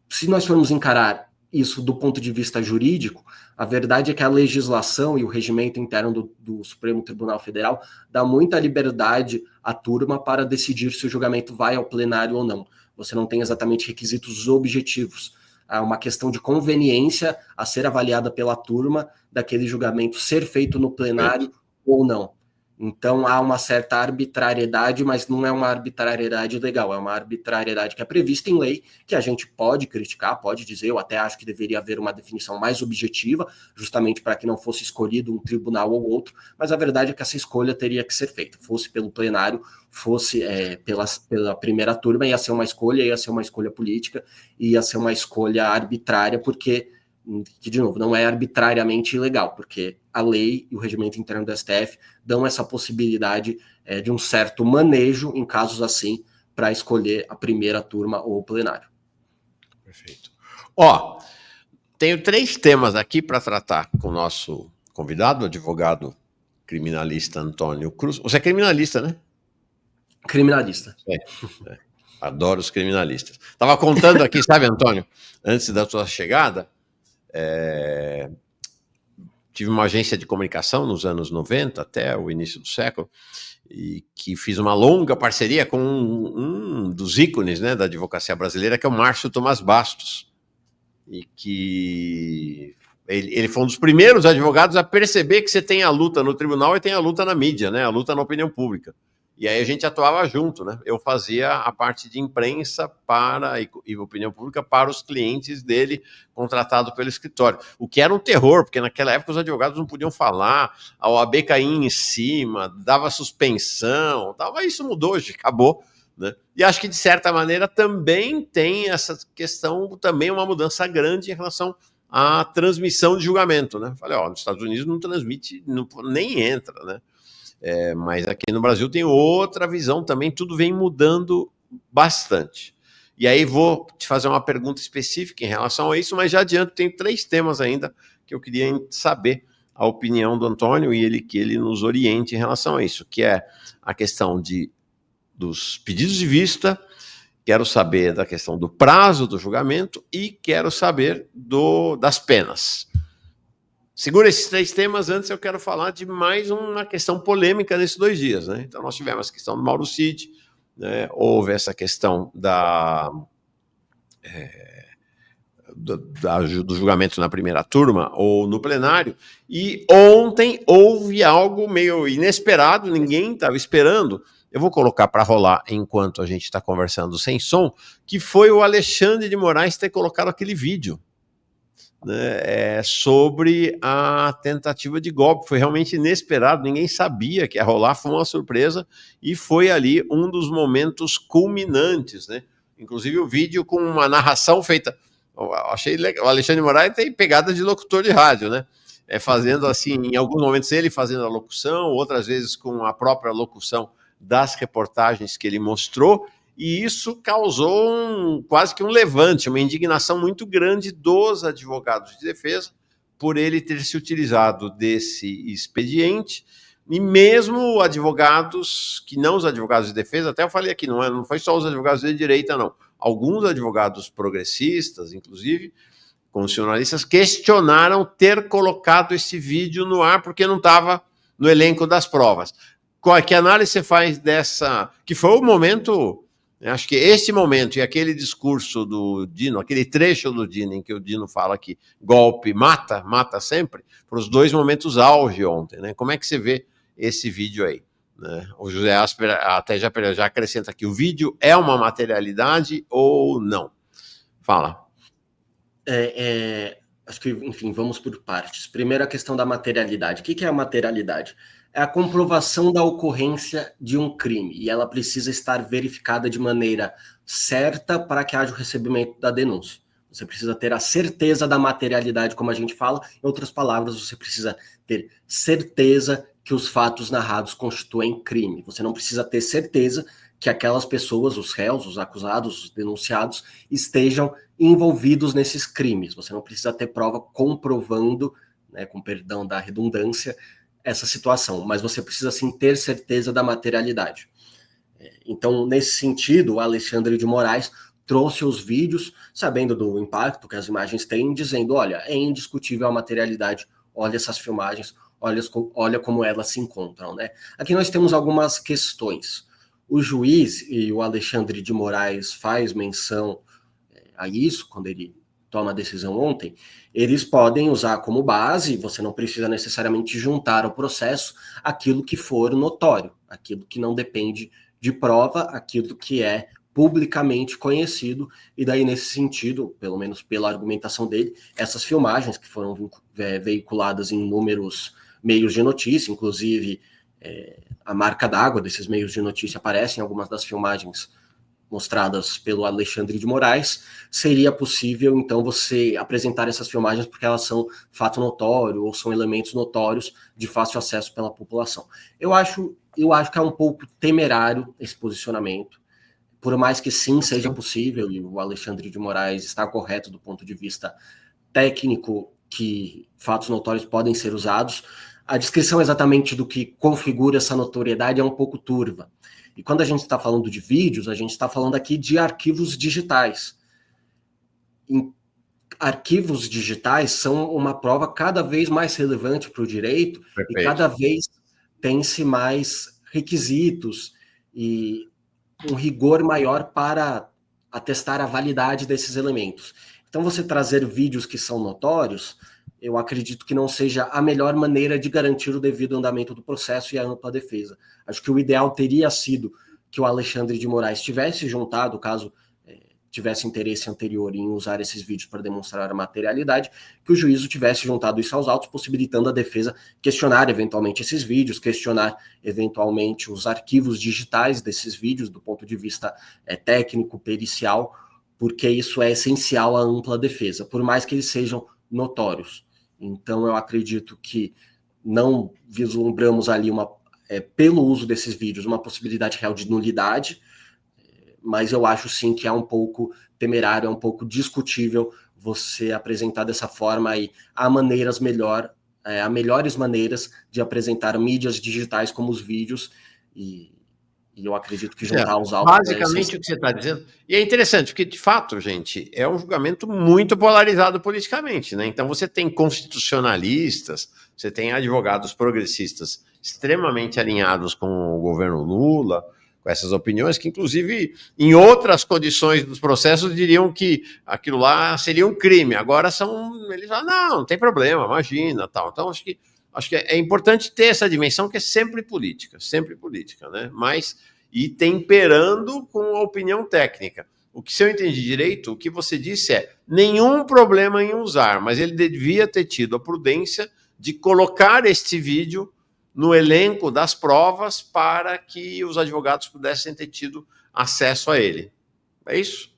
Se nós formos encarar isso do ponto de vista jurídico, a verdade é que a legislação e o regimento interno do Supremo Tribunal Federal dá muita liberdade à turma para decidir se o julgamento vai ao plenário ou não. Você não tem exatamente requisitos objetivos. Há uma questão de conveniência a ser avaliada pela turma daquele julgamento ser feito no plenário ou não. Então, há uma certa arbitrariedade, mas não é uma arbitrariedade legal, é uma arbitrariedade que é prevista em lei, que a gente pode criticar, pode dizer, eu até acho que deveria haver uma definição mais objetiva, justamente para que não fosse escolhido um tribunal ou outro, mas a verdade é que essa escolha teria que ser feita, fosse pelo plenário, fosse pela primeira turma, ia ser uma escolha política, ia ser uma escolha arbitrária, porque, que, de novo, não é arbitrariamente ilegal, porque a lei e o regimento interno do STF dão essa possibilidade de um certo manejo, em casos assim, para escolher a primeira turma ou o plenário. Perfeito. Tenho 3 temas aqui para tratar com o nosso convidado, o advogado criminalista Antônio Cruz. Você é criminalista, né? Criminalista. Adoro os criminalistas. Estava contando aqui, sabe, Antônio, antes da sua chegada, tive uma agência de comunicação nos anos 90, até o início do século, e que fiz uma longa parceria com um dos ícones, né, da advocacia brasileira, que é o Márcio Tomás Bastos, e que ele foi um dos primeiros advogados a perceber que você tem a luta no tribunal e tem a luta na mídia, né, a luta na opinião pública. E aí a gente atuava junto, né? Eu fazia a parte de imprensa e opinião pública para os clientes dele, contratado pelo escritório. O que era um terror, porque naquela época os advogados não podiam falar, a OAB caía em cima, dava suspensão, tal. Mas isso mudou hoje, acabou. Né? E acho que, de certa maneira, também tem essa questão, também uma mudança grande em relação à transmissão de julgamento. Né? Falei, nos Estados Unidos não transmite, nem entra, né? Mas aqui no Brasil tem outra visão também, tudo vem mudando bastante. E aí vou te fazer uma pergunta específica em relação a isso, mas já adianto, tem 3 temas ainda que eu queria saber a opinião do Antônio e que ele nos oriente em relação a isso, que é a questão dos pedidos de vista, quero saber da questão do prazo do julgamento e quero saber das penas. Segura esses 3 temas, antes eu quero falar de mais uma questão polêmica nesses 2 dias. Né? Então nós tivemos a questão do Mauro Cid, né? Houve essa questão do julgamento na primeira turma ou no plenário, e ontem houve algo meio inesperado, ninguém estava esperando. Eu vou colocar para rolar enquanto a gente está conversando sem som, que foi o Alexandre de Moraes ter colocado aquele vídeo, né, sobre a tentativa de golpe. Foi realmente inesperado, ninguém sabia que ia rolar, foi uma surpresa, e foi ali um dos momentos culminantes, né? Inclusive o vídeo com uma narração feita, eu achei legal. O Alexandre de Moraes tem pegada de locutor de rádio, né? Fazendo assim, em alguns momentos ele fazendo a locução, outras vezes com a própria locução das reportagens que ele mostrou, e isso causou quase que um levante, uma indignação muito grande dos advogados de defesa por ele ter se utilizado desse expediente, e mesmo advogados, que não os advogados de defesa, até eu falei aqui, não foi só os advogados de direita, não. Alguns advogados progressistas, inclusive, constitucionalistas, questionaram ter colocado esse vídeo no ar porque não estava no elenco das provas. Que análise você faz dessa, que foi o momento... Acho que esse momento e aquele discurso do Dino, aquele trecho do Dino em que o Dino fala que golpe mata sempre, foram os 2 momentos auge ontem, né? Como é que você vê esse vídeo aí? Né? O José Asper até já acrescenta aqui, o vídeo é uma materialidade ou não? Fala. Acho que, enfim, vamos por partes. Primeiro, a questão da materialidade. O que é a materialidade? É a comprovação da ocorrência de um crime, e ela precisa estar verificada de maneira certa para que haja o recebimento da denúncia. Você precisa ter a certeza da materialidade, como a gente fala. Em outras palavras, você precisa ter certeza que os fatos narrados constituem crime. Você não precisa ter certeza que aquelas pessoas, os réus, os acusados, os denunciados, estejam envolvidos nesses crimes. Você não precisa ter prova comprovando, né, com perdão da redundância, essa situação, mas você precisa sim ter certeza da materialidade. Então, nesse sentido, o Alexandre de Moraes trouxe os vídeos, sabendo do impacto que as imagens têm, dizendo, olha, é indiscutível a materialidade, olha essas filmagens, olha como elas se encontram, né? Aqui nós temos algumas questões. O juiz, e o Alexandre de Moraes faz menção a isso, quando ele toma a decisão ontem, eles podem usar como base, você não precisa necessariamente juntar ao processo aquilo que for notório, aquilo que não depende de prova, aquilo que é publicamente conhecido, e daí nesse sentido, pelo menos pela argumentação dele, essas filmagens que foram veiculadas em inúmeros meios de notícia, inclusive a marca d'água desses meios de notícia aparece em algumas das filmagens mostradas pelo Alexandre de Moraes, seria possível, então, você apresentar essas filmagens porque elas são fato notório ou são elementos notórios de fácil acesso pela população. Eu acho que é um pouco temerário esse posicionamento, por mais que sim seja possível, e o Alexandre de Moraes está correto do ponto de vista técnico, que fatos notórios podem ser usados, a descrição exatamente do que configura essa notoriedade é um pouco turva. E quando a gente está falando de vídeos, a gente está falando aqui de arquivos digitais. Arquivos digitais são uma prova cada vez mais relevante para o direito. Perfeito. E cada vez tem-se mais requisitos e um rigor maior para atestar a validade desses elementos. Então, você trazer vídeos que são notórios, eu acredito que não seja a melhor maneira de garantir o devido andamento do processo e a ampla defesa. Acho que o ideal teria sido que o Alexandre de Moraes tivesse juntado, caso tivesse interesse anterior em usar esses vídeos para demonstrar a materialidade, que o juízo tivesse juntado isso aos autos, possibilitando a defesa questionar eventualmente esses vídeos, questionar eventualmente os arquivos digitais desses vídeos do ponto de vista técnico, pericial, porque isso é essencial à ampla defesa, por mais que eles sejam notórios. Então eu acredito que não vislumbramos ali pelo uso desses vídeos uma possibilidade real de nulidade, mas eu acho sim que é um pouco temerário, é um pouco discutível você apresentar dessa forma aí. Há melhores maneiras de apresentar mídias digitais como os vídeos, e eu acredito que juntar os autos... Basicamente o que você está dizendo, e é interessante, porque de fato, gente, é um julgamento muito polarizado politicamente, né? Então você tem constitucionalistas, você tem advogados progressistas extremamente alinhados com o governo Lula, com essas opiniões, que inclusive em outras condições dos processos diriam que aquilo lá seria um crime. Agora eles falam, não tem problema, imagina, tal. Então acho que é importante ter essa dimensão que é sempre política, né? Mas e temperando com a opinião técnica. O que, se eu entendi direito, o que você disse é nenhum problema em usar, mas ele devia ter tido a prudência de colocar este vídeo no elenco das provas para que os advogados pudessem ter tido acesso a ele. É isso?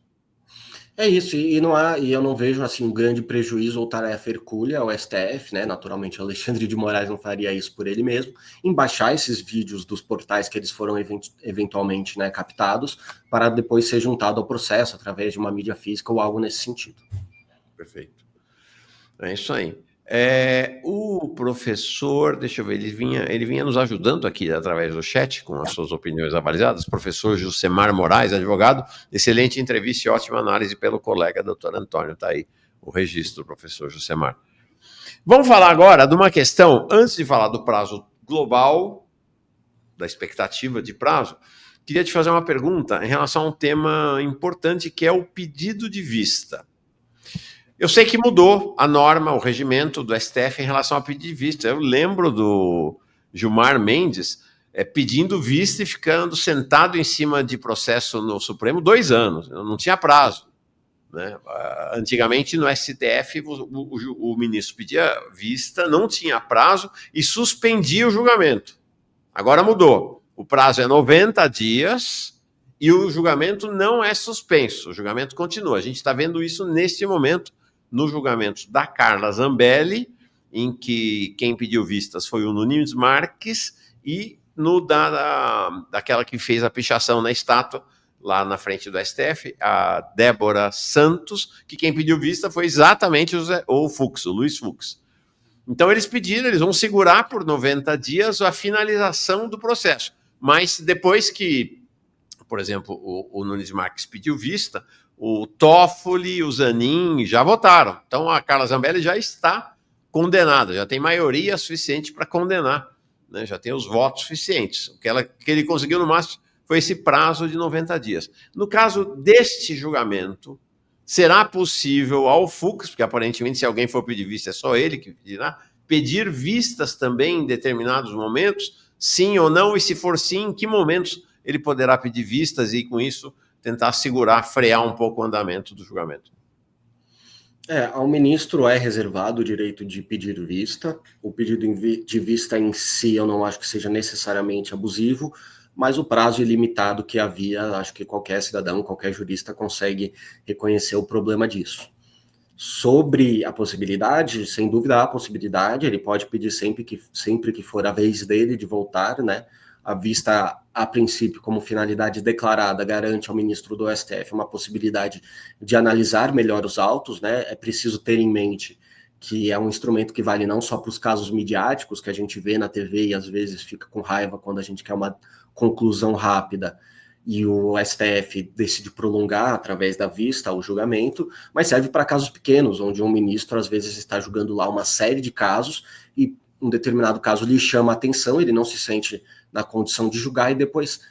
É isso, e eu não vejo assim um grande prejuízo ou tarefa hercúlea ao STF, né? Naturalmente, Alexandre de Moraes não faria isso por ele mesmo, em baixar esses vídeos dos portais que eles foram eventualmente, né, captados, para depois ser juntado ao processo através de uma mídia física ou algo nesse sentido. Perfeito. É isso aí. O professor, deixa eu ver, ele vinha nos ajudando aqui através do chat com as suas opiniões avalizadas. Professor Jusemar Moraes, advogado, excelente entrevista e ótima análise pelo colega doutor Antônio. Está aí o registro do professor Jusemar. Vamos falar agora de uma questão, antes de falar do prazo global, da expectativa de prazo, queria te fazer uma pergunta em relação a um tema importante que é o pedido de vista. Eu sei que mudou a norma, o regimento do STF em relação ao pedido de vista. Eu lembro do Gilmar Mendes pedindo vista e ficando sentado em cima de processo no Supremo 2 anos. Não tinha prazo, né? Antigamente, no STF, o ministro pedia vista, não tinha prazo e suspendia o julgamento. Agora mudou. O prazo é 90 dias e o julgamento não é suspenso. O julgamento continua. A gente está vendo isso neste momento, no julgamento da Carla Zambelli, em que quem pediu vistas foi o Nunes Marques, e no daquela que fez a pichação na estátua, lá na frente do STF, a Débora Santos, que quem pediu vista foi exatamente o Luiz Fux. Então eles vão segurar por 90 dias a finalização do processo. Mas depois que, por exemplo, o Nunes Marques pediu vista, o Toffoli e o Zanin já votaram. Então a Carla Zambelli já está condenada, já tem maioria suficiente para condenar, né? Já tem os votos suficientes. O que ele conseguiu no máximo foi esse prazo de 90 dias. No caso deste julgamento, será possível ao Fux, porque aparentemente se alguém for pedir vista é só ele que pedirá, pedir vistas também em determinados momentos, sim ou não, e se for sim, em que momentos ele poderá pedir vistas e com isso tentar frear um pouco o andamento do julgamento? Ao ministro é reservado o direito de pedir vista. O pedido de vista em si eu não acho que seja necessariamente abusivo, mas o prazo ilimitado que havia, acho que qualquer cidadão, qualquer jurista consegue reconhecer o problema disso. Sobre a possibilidade, sem dúvida há a possibilidade, ele pode pedir sempre que for a vez dele de voltar, né? A vista, a princípio, como finalidade declarada, garante ao ministro do STF uma possibilidade de analisar melhor os autos, né? É preciso ter em mente que é um instrumento que vale não só para os casos midiáticos que a gente vê na TV e às vezes fica com raiva quando a gente quer uma conclusão rápida e o STF decide prolongar através da vista o julgamento, mas serve para casos pequenos, onde um ministro às vezes está julgando lá uma série de casos e um determinado caso lhe chama a atenção, ele não se sente na condição de julgar e depois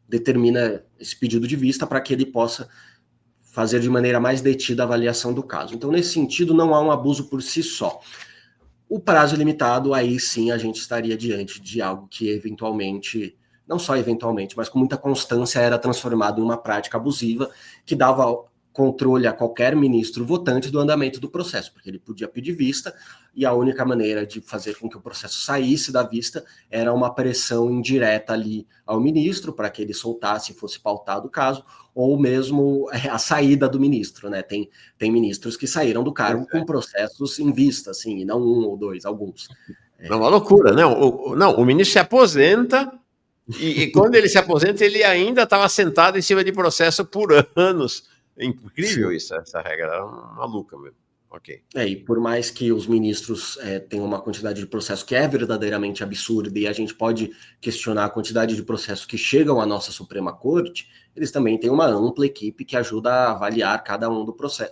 determina esse pedido de vista para que ele possa fazer de maneira mais detida a avaliação do caso. Então, nesse sentido, não há um abuso por si só. O prazo limitado, aí sim a gente estaria diante de algo que eventualmente, não só eventualmente, mas com muita constância era transformado em uma prática abusiva que dava controle a qualquer ministro votante do andamento do processo, porque ele podia pedir vista e a única maneira de fazer com que o processo saísse da vista era uma pressão indireta ali ao ministro para que ele soltasse e fosse pautado o caso, ou mesmo a saída do ministro, né? Tem ministros que saíram do cargo com processos em vista, assim, e não um ou dois, alguns. É uma loucura, né? Não, o ministro se aposenta e quando ele se aposenta, ele ainda estava sentado em cima de processo por anos. É incrível isso, essa regra, era maluca mesmo. Ok. E por mais que os ministros tenham uma quantidade de processo que é verdadeiramente absurda e a gente pode questionar a quantidade de processos que chegam à nossa Suprema Corte, eles também têm uma ampla equipe que ajuda a avaliar cada um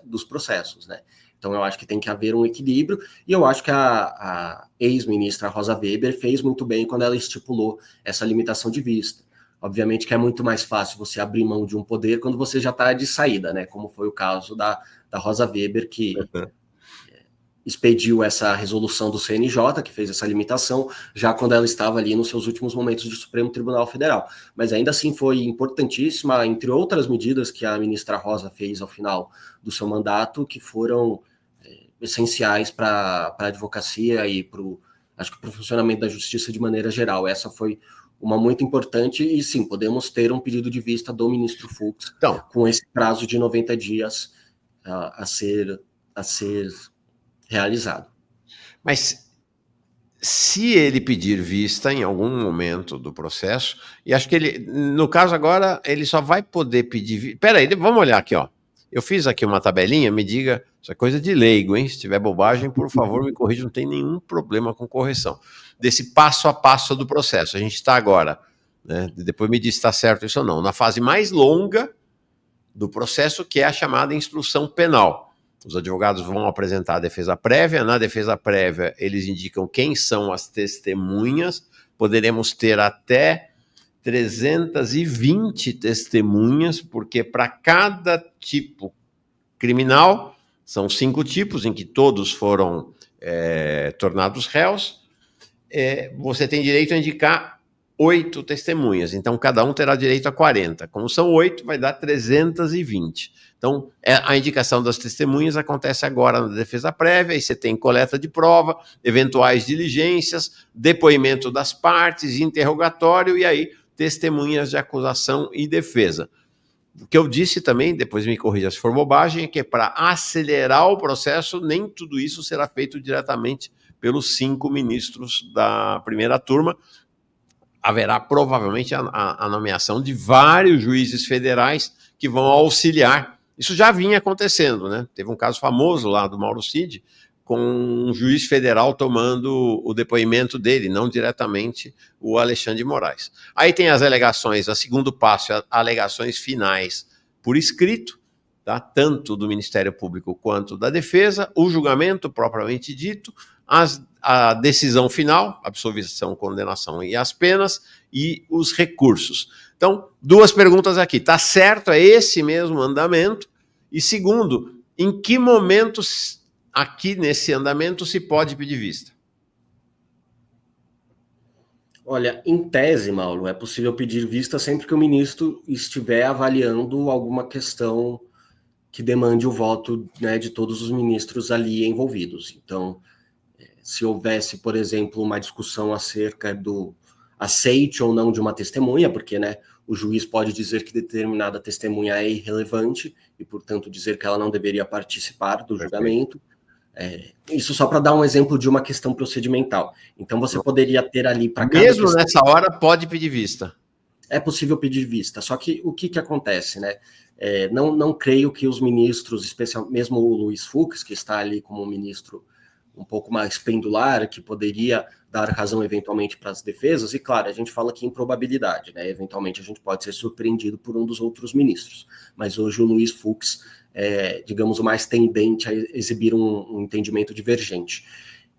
dos processos, né? Então eu acho que tem que haver um equilíbrio e eu acho que a ex-ministra Rosa Weber fez muito bem quando ela estipulou essa limitação de vista. Obviamente que é muito mais fácil você abrir mão de um poder quando você já está de saída, né? Como foi o caso da Rosa Weber, que expediu essa resolução do CNJ, que fez essa limitação, já quando ela estava ali nos seus últimos momentos de Supremo Tribunal Federal. Mas ainda assim foi importantíssima, entre outras medidas que a ministra Rosa fez ao final do seu mandato, que foram essenciais para a advocacia e para o funcionamento da justiça de maneira geral. Essa foi uma muito importante e sim, podemos ter um pedido de vista do ministro Fux com esse prazo de 90 dias a ser realizado. Mas se ele pedir vista em algum momento do processo, e acho que ele, no caso agora, ele só vai poder pedir vista. Peraí, vamos olhar aqui, ó. Eu fiz aqui uma tabelinha, me diga, isso é coisa de leigo, hein? Se tiver bobagem, por favor, me corrija, não tem nenhum problema com correção. Desse passo a passo do processo. A gente está agora, né? Depois me diz se está certo isso ou não, na fase mais longa do processo, que é a chamada instrução penal. Os advogados vão apresentar a defesa prévia. Na defesa prévia, eles indicam quem são as testemunhas. Poderemos ter até 320 testemunhas, porque para cada tipo criminal, são 5 tipos, em que todos foram tornados réus, você tem direito a indicar 8 testemunhas. Então, cada um terá direito a 40. Como são 8, vai dar 320. Então, a indicação das testemunhas acontece agora na defesa prévia, e você tem coleta de prova, eventuais diligências, depoimento das partes, interrogatório, e aí testemunhas de acusação e defesa. O que eu disse também, depois me corrija se for bobagem, é que para acelerar o processo, nem tudo isso será feito diretamente pelos 5 ministros da primeira turma. Haverá provavelmente a nomeação de vários juízes federais que vão auxiliar. Isso já vinha acontecendo, né? Teve um caso famoso lá do Mauro Cid, com um juiz federal tomando o depoimento dele, não diretamente o Alexandre de Moraes. Aí tem as alegações, o segundo passo, alegações finais por escrito, tá? Tanto do Ministério Público quanto da defesa, o julgamento propriamente dito, a decisão final, absolvição, condenação e as penas, e os recursos. Então, 2 perguntas aqui. Está certo? É esse mesmo andamento? E segundo, em que momento aqui nesse andamento se pode pedir vista? Olha, em tese, Mauro, é possível pedir vista sempre que o ministro estiver avaliando alguma questão que demande o voto, né, de todos os ministros ali envolvidos. Então, se houvesse, por exemplo, uma discussão acerca do aceite ou não de uma testemunha, porque, né, o juiz pode dizer que determinada testemunha é irrelevante e, portanto, dizer que ela não deveria participar do julgamento. Isso só para dar um exemplo de uma questão procedimental. Então, você poderia ter ali para cada mesmo questão, nessa hora, pode pedir vista. É possível pedir vista. Só que o que acontece, né? Não creio que os ministros, especialmente mesmo o Luiz Fux, que está ali como ministro um pouco mais pendular, que poderia dar razão eventualmente para as defesas, e claro, a gente fala aqui em probabilidade, né? Eventualmente a gente pode ser surpreendido por um dos outros ministros, mas hoje o Luiz Fux é, digamos, o mais tendente a exibir um entendimento divergente.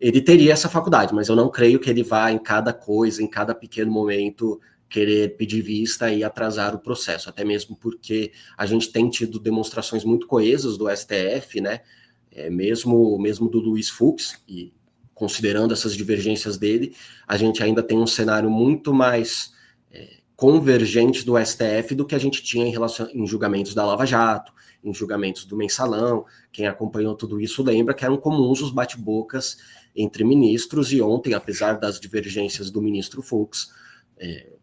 Ele teria essa faculdade, mas eu não creio que ele vá em cada coisa, em cada pequeno momento, querer pedir vista e atrasar o processo, até mesmo porque a gente tem tido demonstrações muito coesas do STF, né? Mesmo do Luiz Fux, e considerando essas divergências dele, a gente ainda tem um cenário muito mais convergente do STF do que a gente tinha em julgamentos da Lava Jato, em julgamentos do Mensalão. Quem acompanhou tudo isso lembra que eram comuns os bate-bocas entre ministros, e ontem, apesar das divergências do ministro Fux,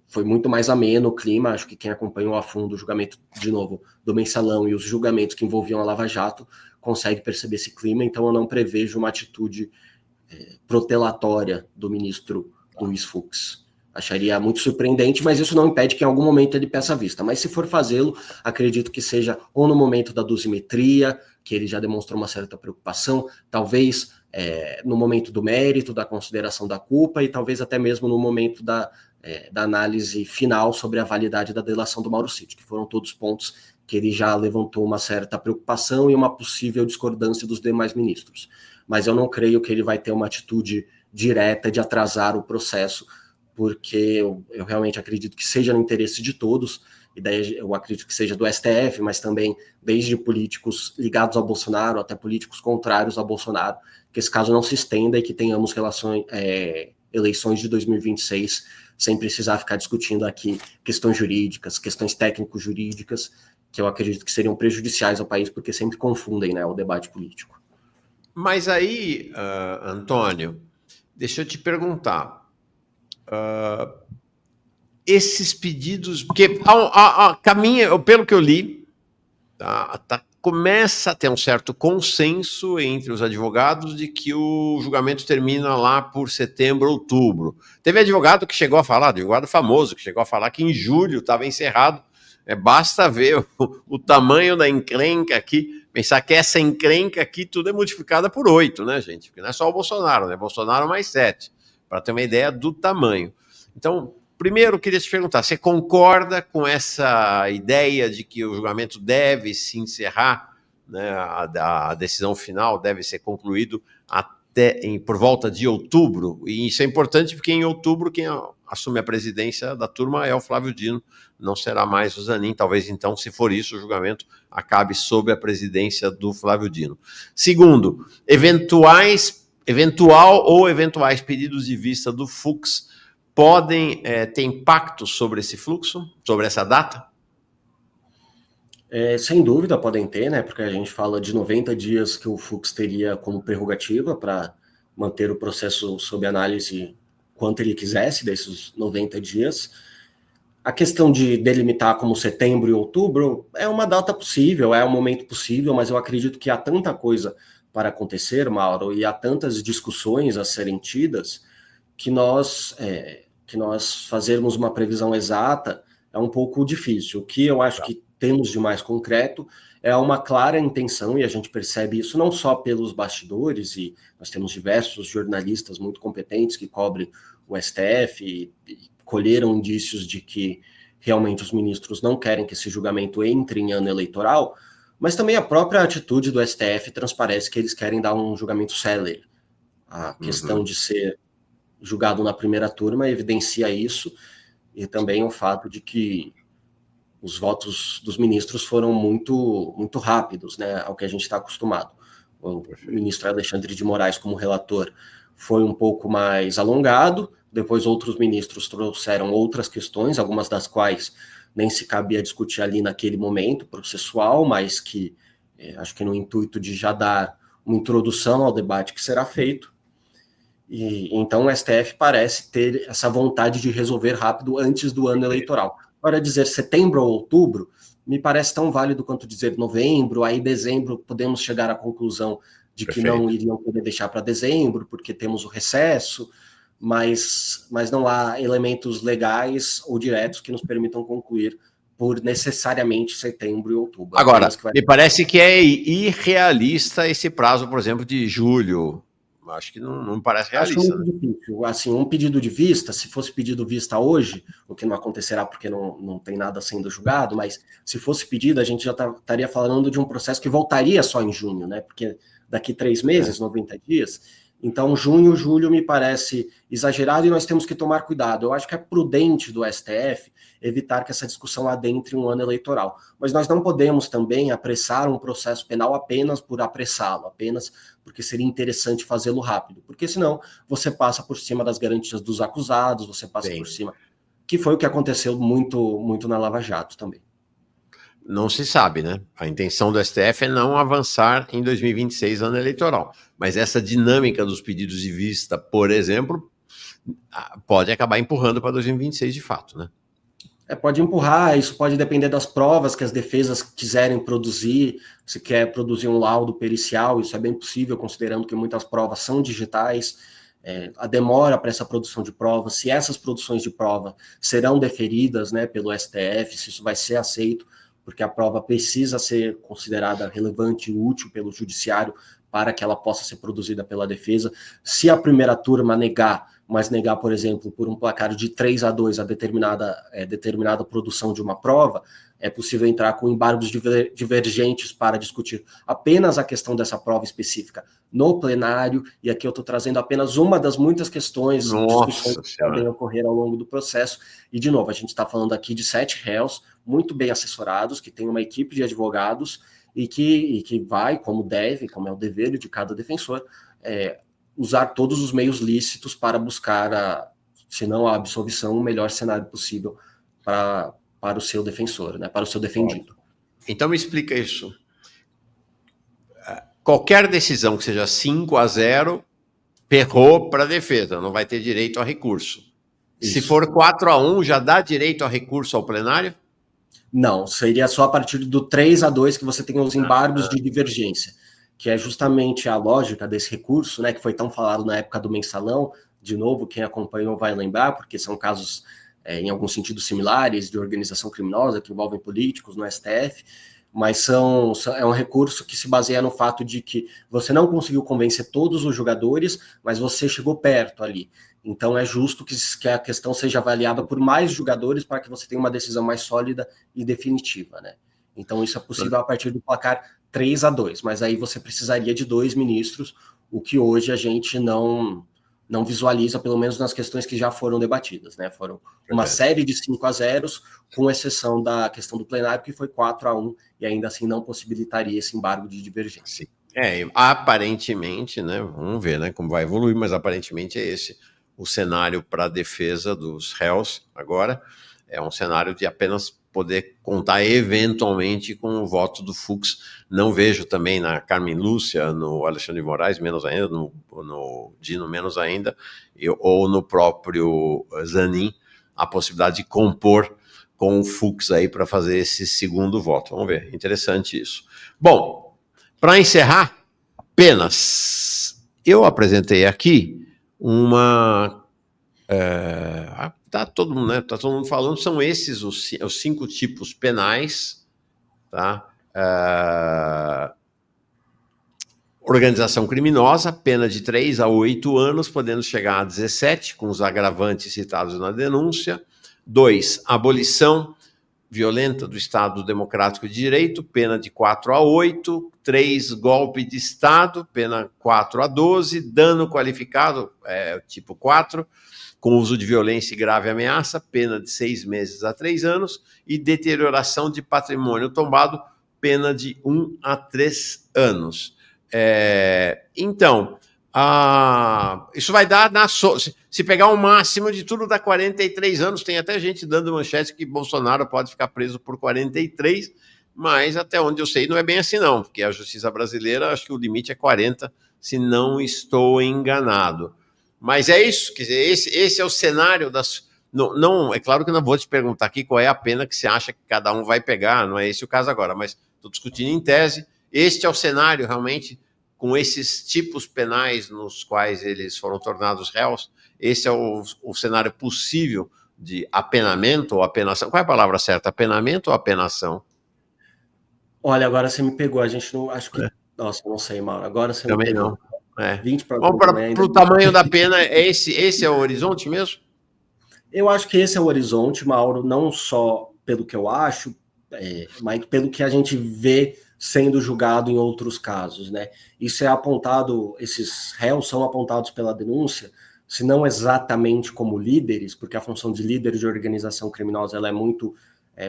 foi muito mais ameno o clima. Acho que quem acompanhou a fundo o julgamento, de novo, do Mensalão e os julgamentos que envolviam a Lava Jato, consegue perceber esse clima. Então eu não prevejo uma atitude protelatória do ministro Luiz Fux. Acharia muito surpreendente, mas isso não impede que em algum momento ele peça vista. Mas se for fazê-lo, acredito que seja ou no momento da dosimetria, que ele já demonstrou uma certa preocupação, talvez no momento do mérito, da consideração da culpa, e talvez até mesmo no momento da análise final sobre a validade da delação do Mauro Cid, que foram todos pontos que ele já levantou uma certa preocupação e uma possível discordância dos demais ministros. Mas eu não creio que ele vai ter uma atitude direta de atrasar o processo, porque eu realmente acredito que seja no interesse de todos, e daí eu acredito que seja do STF, mas também desde políticos ligados ao Bolsonaro até políticos contrários ao Bolsonaro, que esse caso não se estenda e que tenhamos eleições de 2026 sem precisar ficar discutindo aqui questões jurídicas, questões técnico-jurídicas, que eu acredito que seriam prejudiciais ao país, porque sempre confundem, né, o debate político. Mas aí, Antônio, deixa eu te perguntar. Esses pedidos, porque caminha, pelo que eu li, começa a ter um certo consenso entre os advogados de que o julgamento termina lá por setembro, outubro. Teve advogado que chegou a falar, advogado famoso, que chegou a falar que em julho estava encerrado. Basta ver o tamanho da encrenca aqui, pensar que essa encrenca aqui tudo é multiplicada por 8, né, gente? Porque não é só o Bolsonaro, né? Bolsonaro mais 7, para ter uma ideia do tamanho. Então, primeiro, eu queria te perguntar, você concorda com essa ideia de que o julgamento deve se encerrar, né, a decisão final deve ser concluído por volta de outubro? E isso é importante porque em outubro quem assume a presidência da turma é o Flávio Dino, não será mais o Zanin. Talvez então, se for isso, o julgamento acabe sob a presidência do Flávio Dino. Segundo, eventuais pedidos de vista do Fux podem ter impacto sobre esse fluxo, sobre essa data? Sem dúvida podem ter, né? Porque a gente fala de 90 dias que o Fux teria como prerrogativa para manter o processo sob análise quanto ele quisesse desses 90 dias. A questão de delimitar como setembro e outubro é uma data possível, é um momento possível, mas eu acredito que há tanta coisa para acontecer, Mauro, e há tantas discussões a serem tidas, que nós fazermos uma previsão exata é um pouco difícil. O que eu acho que temos de mais concreto é uma clara intenção, e a gente percebe isso não só pelos bastidores, e nós temos diversos jornalistas muito competentes que cobrem o STF e colheram indícios de que realmente os ministros não querem que esse julgamento entre em ano eleitoral, mas também a própria atitude do STF transparece que eles querem dar um julgamento célere. A questão de ser julgado na primeira turma evidencia isso, e também o fato de que os votos dos ministros foram muito, muito rápidos, né, ao que a gente está acostumado. O ministro Alexandre de Moraes, como relator, foi um pouco mais alongado, depois outros ministros trouxeram outras questões, algumas das quais nem se cabia discutir ali naquele momento processual, mas que acho que no intuito de já dar uma introdução ao debate que será feito. E então o STF parece ter essa vontade de resolver rápido antes do ano eleitoral. Agora, dizer setembro ou outubro me parece tão válido quanto dizer novembro. Aí dezembro podemos chegar à conclusão de que não iriam poder deixar para dezembro, porque temos o recesso, mas não há elementos legais ou diretos que nos permitam concluir por necessariamente setembro e outubro. Agora, me parece que é irrealista esse prazo, por exemplo, de julho. Acho que não me parece realista. Acho muito difícil. Assim, um pedido de vista, se fosse pedido vista hoje, o que não acontecerá porque não tem nada sendo julgado, mas se fosse pedido, a gente já estaria falando de um processo que voltaria só em junho, né? Porque daqui 3 meses, 90 dias, Então, junho, julho me parece exagerado e nós temos que tomar cuidado. Eu acho que é prudente do STF evitar que essa discussão adentre um ano eleitoral. Mas nós não podemos também apressar um processo penal apenas por apressá-lo, apenas porque seria interessante fazê-lo rápido. Porque senão você passa por cima das garantias dos acusados, você passa por cima... Que foi o que aconteceu muito na Lava Jato também. Não se sabe, né? A intenção do STF é não avançar em 2026, ano eleitoral. Mas essa dinâmica dos pedidos de vista, por exemplo, pode acabar empurrando para 2026 de fato, né? Pode empurrar, isso pode depender das provas que as defesas quiserem produzir, se quer produzir um laudo pericial, isso é bem possível, considerando que muitas provas são digitais, a demora para essa produção de provas, se essas produções de prova serão deferidas, né, pelo STF, se isso vai ser aceito, porque a prova precisa ser considerada relevante e útil pelo judiciário para que ela possa ser produzida pela defesa. Se a primeira turma negar, mas negar, por exemplo, por um placar de 3-2 a determinada produção de uma prova, é possível entrar com embargos divergentes para discutir apenas a questão dessa prova específica no plenário, e aqui eu estou trazendo apenas uma das muitas questões, discussões que podem ocorrer ao longo do processo, e de novo, a gente está falando aqui de 7 réus, muito bem assessorados, que tem uma equipe de advogados, e que vai, como deve, como é o dever de cada defensor, usar todos os meios lícitos para buscar, se não a absolvição, o melhor cenário possível para o seu defensor, né, para o seu defendido. Então me explica isso. Qualquer decisão que seja 5-0, perrou para a defesa, não vai ter direito a recurso. Isso. Se for 4-1, já dá direito a recurso ao plenário? Não, seria só a partir do 3-2 que você tem os embargos de divergência, que é justamente a lógica desse recurso, né, que foi tão falado na época do mensalão. De novo, quem acompanhou vai lembrar, porque são casos, em algum sentido, similares de organização criminosa que envolvem políticos no STF, mas é um recurso que se baseia no fato de que você não conseguiu convencer todos os jogadores, mas você chegou perto ali. Então é justo que a questão seja avaliada por mais jogadores para que você tenha uma decisão mais sólida e definitiva, né? Então isso é possível a partir do placar 3-2, mas aí você precisaria de 2 ministros, o que hoje a gente não visualiza, pelo menos nas questões que já foram debatidas, né? Foram uma série de 5-0, com exceção da questão do plenário, que foi 4-1, e ainda assim não possibilitaria esse embargo de divergência. Aparentemente, né? Vamos ver, né, como vai evoluir, mas aparentemente é esse o cenário para a defesa dos réus agora. É um cenário de apenas poder contar eventualmente com o voto do Fux. Não vejo também na Carmen Lúcia, no Alexandre de Moraes, menos ainda, no Dino, menos ainda, ou no próprio Zanin, a possibilidade de compor com o Fux aí para fazer esse segundo voto. Vamos ver, interessante isso. Bom, para encerrar, penas. Eu apresentei aqui uma... Tá todo mundo falando, são esses os 5 tipos penais, tá? Organização criminosa, pena de 3-8 anos, podendo chegar a 17, com os agravantes citados na denúncia. 2, abolição violenta do Estado Democrático de Direito, pena de 4-8. 3, golpe de Estado, pena 4-12. Dano qualificado, tipo 4, com uso de violência e grave ameaça, pena de 6 meses a 3 anos. E deterioração de patrimônio tombado, pena de 1-3 anos. Então, isso vai dar, se pegar o máximo de tudo, dá 43 anos. Tem até gente dando manchete que Bolsonaro pode ficar preso por 43, mas até onde eu sei não é bem assim não, porque a justiça brasileira, acho que o limite é 40, se não estou enganado. Mas é isso, quer dizer, esse é o cenário das... Não, é claro que eu não vou te perguntar aqui qual é a pena que você acha que cada um vai pegar, não é esse o caso agora, mas estou discutindo em tese. Este é o cenário, realmente, com esses tipos penais nos quais eles foram tornados réus. Esse é o cenário possível de apenamento ou apenação. Qual é a palavra certa? Apenamento ou apenação? Olha, agora você me pegou. A gente não... Acho que... Nossa, eu não sei, Mauro. Agora você Também me pegou. Não. 20 para o tamanho da pena, esse é o horizonte mesmo? Eu acho que esse é o horizonte, Mauro, não só pelo que eu acho, mas pelo que a gente vê sendo julgado em outros casos, né? Isso é apontado, esses réus são apontados pela denúncia, se não exatamente como líderes, porque a função de líder de organização criminosa ela é muito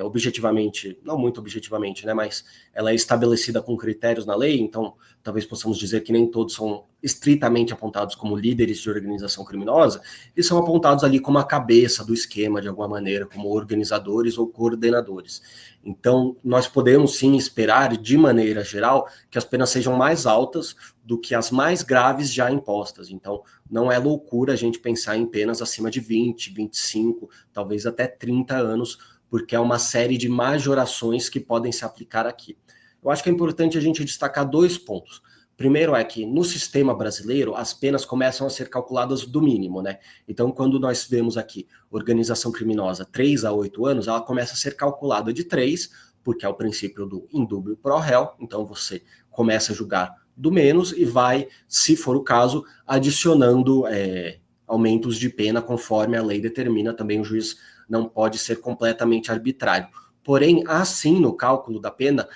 objetivamente, não muito objetivamente, né, mas ela é estabelecida com critérios na lei, então talvez possamos dizer que nem todos são estritamente apontados como líderes de organização criminosa, e são apontados ali como a cabeça do esquema, de alguma maneira, como organizadores ou coordenadores. Então, nós podemos sim esperar, de maneira geral, que as penas sejam mais altas do que as mais graves já impostas. Então, não é loucura a gente pensar em penas acima de 20, 25, talvez até 30 anos, porque é uma série de majorações que podem se aplicar aqui. Eu acho que é importante a gente destacar 2 pontos. Primeiro é que no sistema brasileiro as penas começam a ser calculadas do mínimo, né? Então, quando nós vemos aqui organização criminosa 3 a 8 anos, ela começa a ser calculada de 3, porque é o princípio do indúbio pro réu, então você começa a julgar do menos e vai, se for o caso, adicionando aumentos de pena conforme a lei determina. Também o juiz não pode ser completamente arbitrário. Porém, há sim no cálculo da pena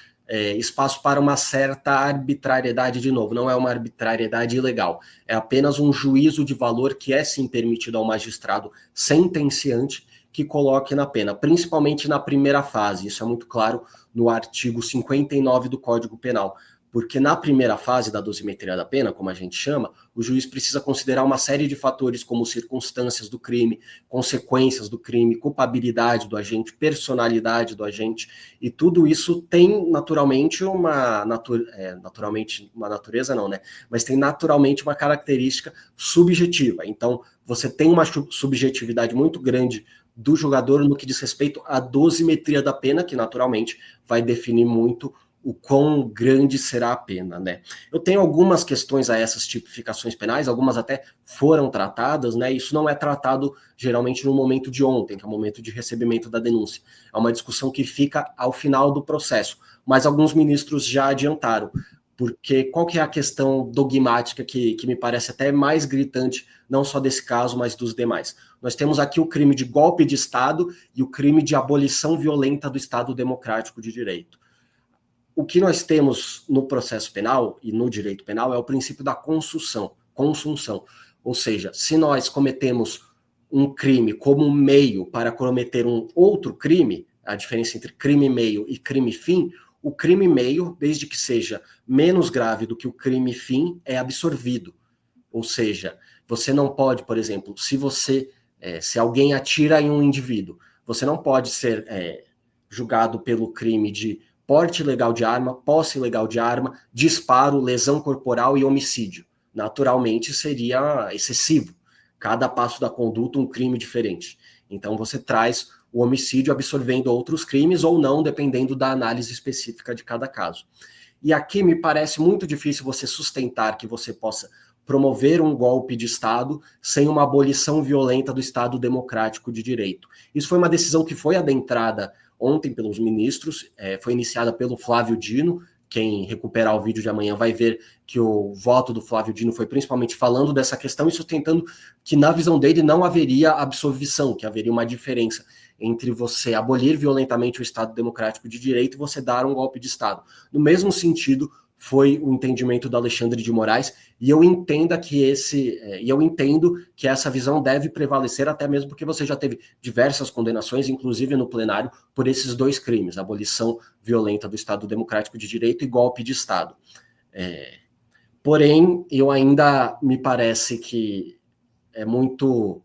espaço para uma certa arbitrariedade, de novo, não é uma arbitrariedade ilegal, é apenas um juízo de valor que é sim permitido ao magistrado sentenciante que coloque na pena, principalmente na primeira fase. Isso é muito claro no artigo 59 do Código Penal, porque na primeira fase da dosimetria da pena, como a gente chama, o juiz precisa considerar uma série de fatores como circunstâncias do crime, consequências do crime, culpabilidade do agente, personalidade do agente, e tudo isso tem naturalmente uma natureza não, né? Mas tem naturalmente uma característica subjetiva. Então, você tem uma subjetividade muito grande do julgador no que diz respeito à dosimetria da pena, que naturalmente vai definir muito o quão grande será a pena, né? Eu tenho algumas questões a essas tipificações penais, algumas até foram tratadas, né? Isso não é tratado geralmente no momento de ontem, que é o momento de recebimento da denúncia. É uma discussão que fica ao final do processo, mas alguns ministros já adiantaram, porque qual que é a questão dogmática que me parece até mais gritante, não só desse caso, mas dos demais? Nós temos aqui o crime de golpe de Estado e o crime de abolição violenta do Estado Democrático de Direito. O que nós temos no processo penal e no direito penal é o princípio da consunção. Ou seja, se nós cometemos um crime como meio para cometer um outro crime, a diferença entre crime meio e crime fim, o crime meio, desde que seja menos grave do que o crime fim, é absorvido. Ou seja, você não pode, por exemplo, se alguém atira em um indivíduo, você não pode ser julgado pelo crime de porte ilegal de arma, posse ilegal de arma, disparo, lesão corporal e homicídio. Naturalmente seria excessivo. Cada passo da conduta um crime diferente. Então você traz o homicídio absorvendo outros crimes ou não, dependendo da análise específica de cada caso. E aqui me parece muito difícil você sustentar que você possa promover um golpe de Estado sem uma abolição violenta do Estado Democrático de Direito. Isso foi uma decisão que foi adentrada ontem pelos ministros, foi iniciada pelo Flávio Dino. Quem recuperar o vídeo de amanhã vai ver que o voto do Flávio Dino foi principalmente falando dessa questão e sustentando que, na visão dele, não haveria absolvição, que haveria uma diferença entre você abolir violentamente o Estado Democrático de Direito e você dar um golpe de Estado. No mesmo sentido, foi o entendimento do Alexandre de Moraes, e eu entendo que essa visão deve prevalecer, até mesmo porque você já teve diversas condenações, inclusive no plenário, por esses 2 crimes, abolição violenta do Estado Democrático de Direito e golpe de Estado. Porém, eu ainda me parece que é muito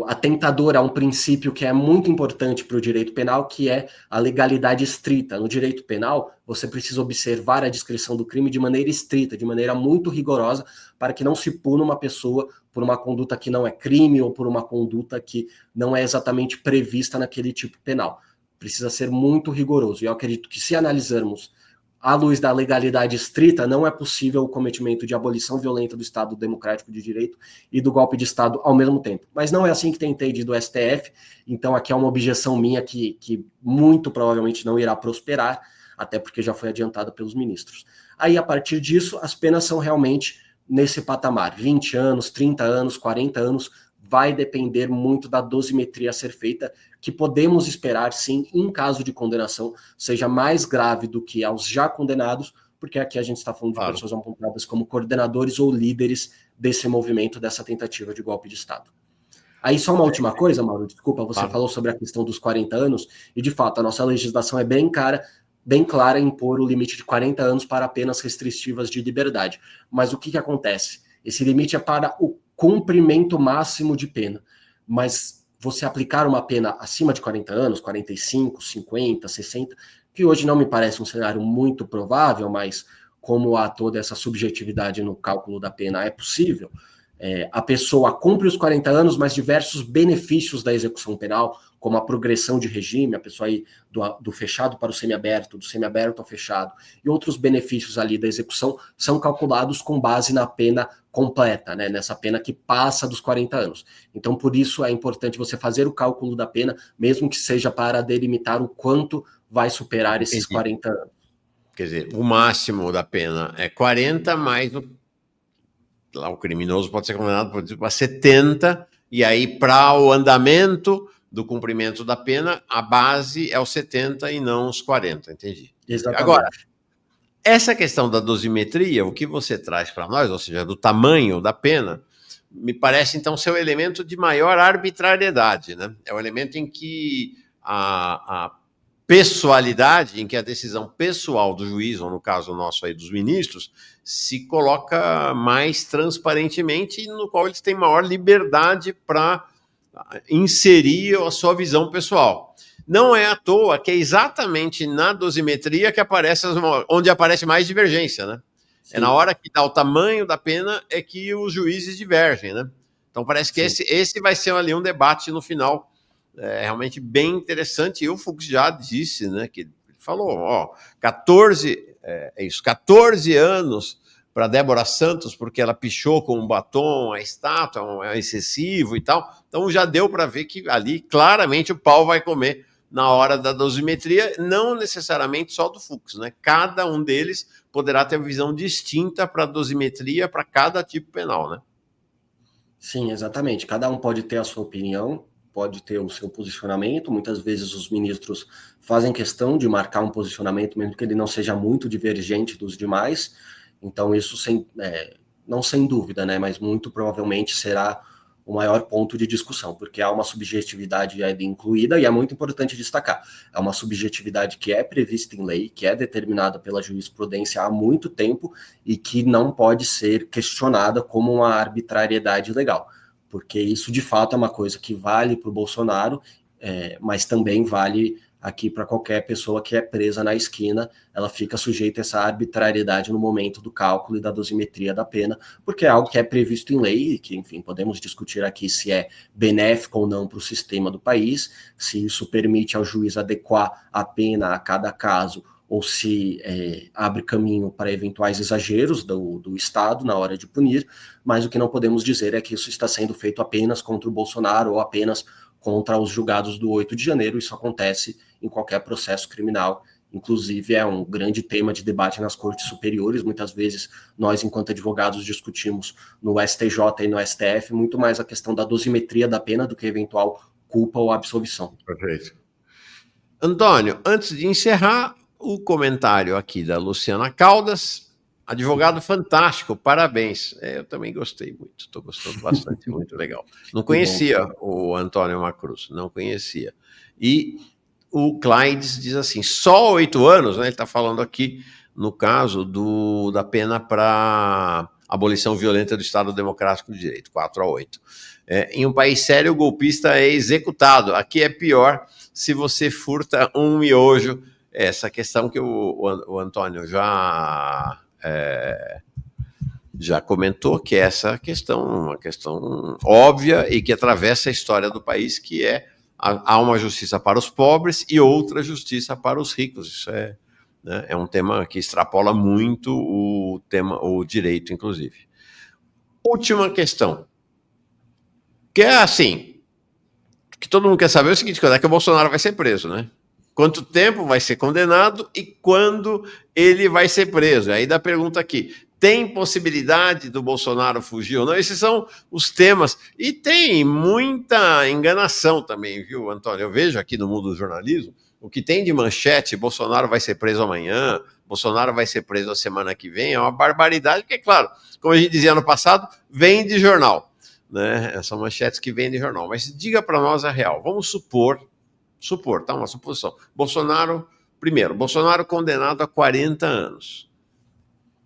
atentador a um princípio que é muito importante para o direito penal, que é a legalidade estrita. No direito penal, você precisa observar a descrição do crime de maneira estrita, de maneira muito rigorosa, para que não se puna uma pessoa por uma conduta que não é crime ou por uma conduta que não é exatamente prevista naquele tipo penal. Precisa ser muito rigoroso. E eu acredito que, se analisarmos à luz da legalidade estrita, não é possível o cometimento de abolição violenta do Estado Democrático de Direito e do golpe de Estado ao mesmo tempo. Mas não é assim que tem entendido o STF, então aqui é uma objeção minha que muito provavelmente não irá prosperar, até porque já foi adiantada pelos ministros. Aí, a partir disso, as penas são realmente nesse patamar, 20 anos, 30 anos, 40 anos, vai depender muito da dosimetria a ser feita, que podemos esperar, sim, em caso de condenação, seja mais grave do que aos já condenados, porque aqui a gente está falando de pessoas apontadas como coordenadores ou líderes desse movimento, dessa tentativa de golpe de Estado. Aí só uma última coisa, Mauro, desculpa, você falou sobre a questão dos 40 anos, e de fato a nossa legislação é bem clara em impor o limite de 40 anos para penas restritivas de liberdade. Mas o que acontece? Esse limite é para o cumprimento máximo de pena, mas você aplicar uma pena acima de 40 anos, 45, 50, 60, que hoje não me parece um cenário muito provável, mas como há toda essa subjetividade no cálculo da pena, é possível. A pessoa cumpre os 40 anos, mas diversos benefícios da execução penal, como a progressão de regime, a pessoa aí do fechado para o semiaberto, do semiaberto ao fechado, e outros benefícios ali da execução são calculados com base na pena completa, né, nessa pena que passa dos 40 anos. Então, por isso é importante você fazer o cálculo da pena, mesmo que seja para delimitar o quanto vai superar esses 40 anos. Quer dizer, o máximo da pena é 40, mais o criminoso pode ser condenado, por exemplo, a 70, e aí, para o andamento do cumprimento da pena, a base é os 70 e não os 40, entendi. Exatamente. Agora, essa questão da dosimetria, o que você traz para nós, ou seja, do tamanho da pena, me parece, então, ser o elemento de maior arbitrariedade, né? É o elemento em que a pessoalidade, em que a decisão pessoal do juiz, ou no caso nosso aí dos ministros, se coloca mais transparentemente e no qual eles têm maior liberdade para inserir a sua visão pessoal. Não é à toa que é exatamente na dosimetria que aparece onde aparece mais divergência, né? Sim. É na hora que dá o tamanho da pena é que os juízes divergem, né? Então parece que esse vai ser ali um debate no final realmente bem interessante. E o Fux já disse, né, que ele falou, 14 anos para Débora Santos, porque ela pichou com um batom a estátua, é excessivo e tal. Então já deu para ver que ali claramente o pau vai comer na hora da dosimetria, não necessariamente só do Fux, né? Cada um deles poderá ter uma visão distinta para a dosimetria para cada tipo penal, né? Sim, exatamente. Cada um pode ter a sua opinião, pode ter o seu posicionamento. Muitas vezes os ministros fazem questão de marcar um posicionamento, mesmo que ele não seja muito divergente dos demais. Então, isso não sem dúvida, né? Mas muito provavelmente será o maior ponto de discussão, porque há uma subjetividade aí incluída, e é muito importante destacar, é uma subjetividade que é prevista em lei, que é determinada pela jurisprudência há muito tempo e que não pode ser questionada como uma arbitrariedade legal, porque isso de fato é uma coisa que vale para o Bolsonaro, mas também vale aqui para qualquer pessoa que é presa na esquina, ela fica sujeita a essa arbitrariedade no momento do cálculo e da dosimetria da pena, porque é algo que é previsto em lei e que, enfim, podemos discutir aqui se é benéfico ou não para o sistema do país, se isso permite ao juiz adequar a pena a cada caso ou se abre caminho para eventuais exageros do Estado na hora de punir, mas o que não podemos dizer é que isso está sendo feito apenas contra o Bolsonaro ou apenas contra os julgados do 8 de janeiro, isso acontece em qualquer processo criminal, inclusive é um grande tema de debate nas cortes superiores, muitas vezes nós, enquanto advogados, discutimos no STJ e no STF muito mais a questão da dosimetria da pena do que eventual culpa ou absolvição. Perfeito. Antônio, antes de encerrar, o comentário aqui da Luciana Caldas, advogado fantástico, parabéns. Eu também gostei muito, estou gostando bastante, muito legal. Não conhecia o Antônio Macruz, não conhecia. E o Clydes diz assim, só 8 anos, né? Ele está falando aqui, no caso da pena para abolição violenta do Estado Democrático de Direito, 4 a 8. Em um país sério, o golpista é executado. Aqui é pior se você furta um miojo. Essa questão que o Antônio já comentou, que é essa questão, uma questão óbvia e que atravessa a história do país, que há uma justiça para os pobres e outra justiça para os ricos. Isso é um tema que extrapola muito o direito, inclusive. Última questão, que é assim, que todo mundo quer saber o seguinte, quando é que o Bolsonaro vai ser preso, né? Quanto tempo vai ser condenado e quando ele vai ser preso? Aí dá a pergunta aqui, Tem possibilidade do Bolsonaro fugir ou não? Esses são os temas. E tem muita enganação também, viu, Antônio? Eu vejo aqui no mundo do jornalismo, o que tem de manchete, Bolsonaro vai ser preso amanhã, Bolsonaro vai ser preso a semana que vem, é uma barbaridade, porque, claro, como a gente dizia no passado, vem de jornal, né? São manchetes que vêm de jornal. Mas diga para nós a real. Vamos supor, tá? Uma suposição. Bolsonaro condenado a 40 anos.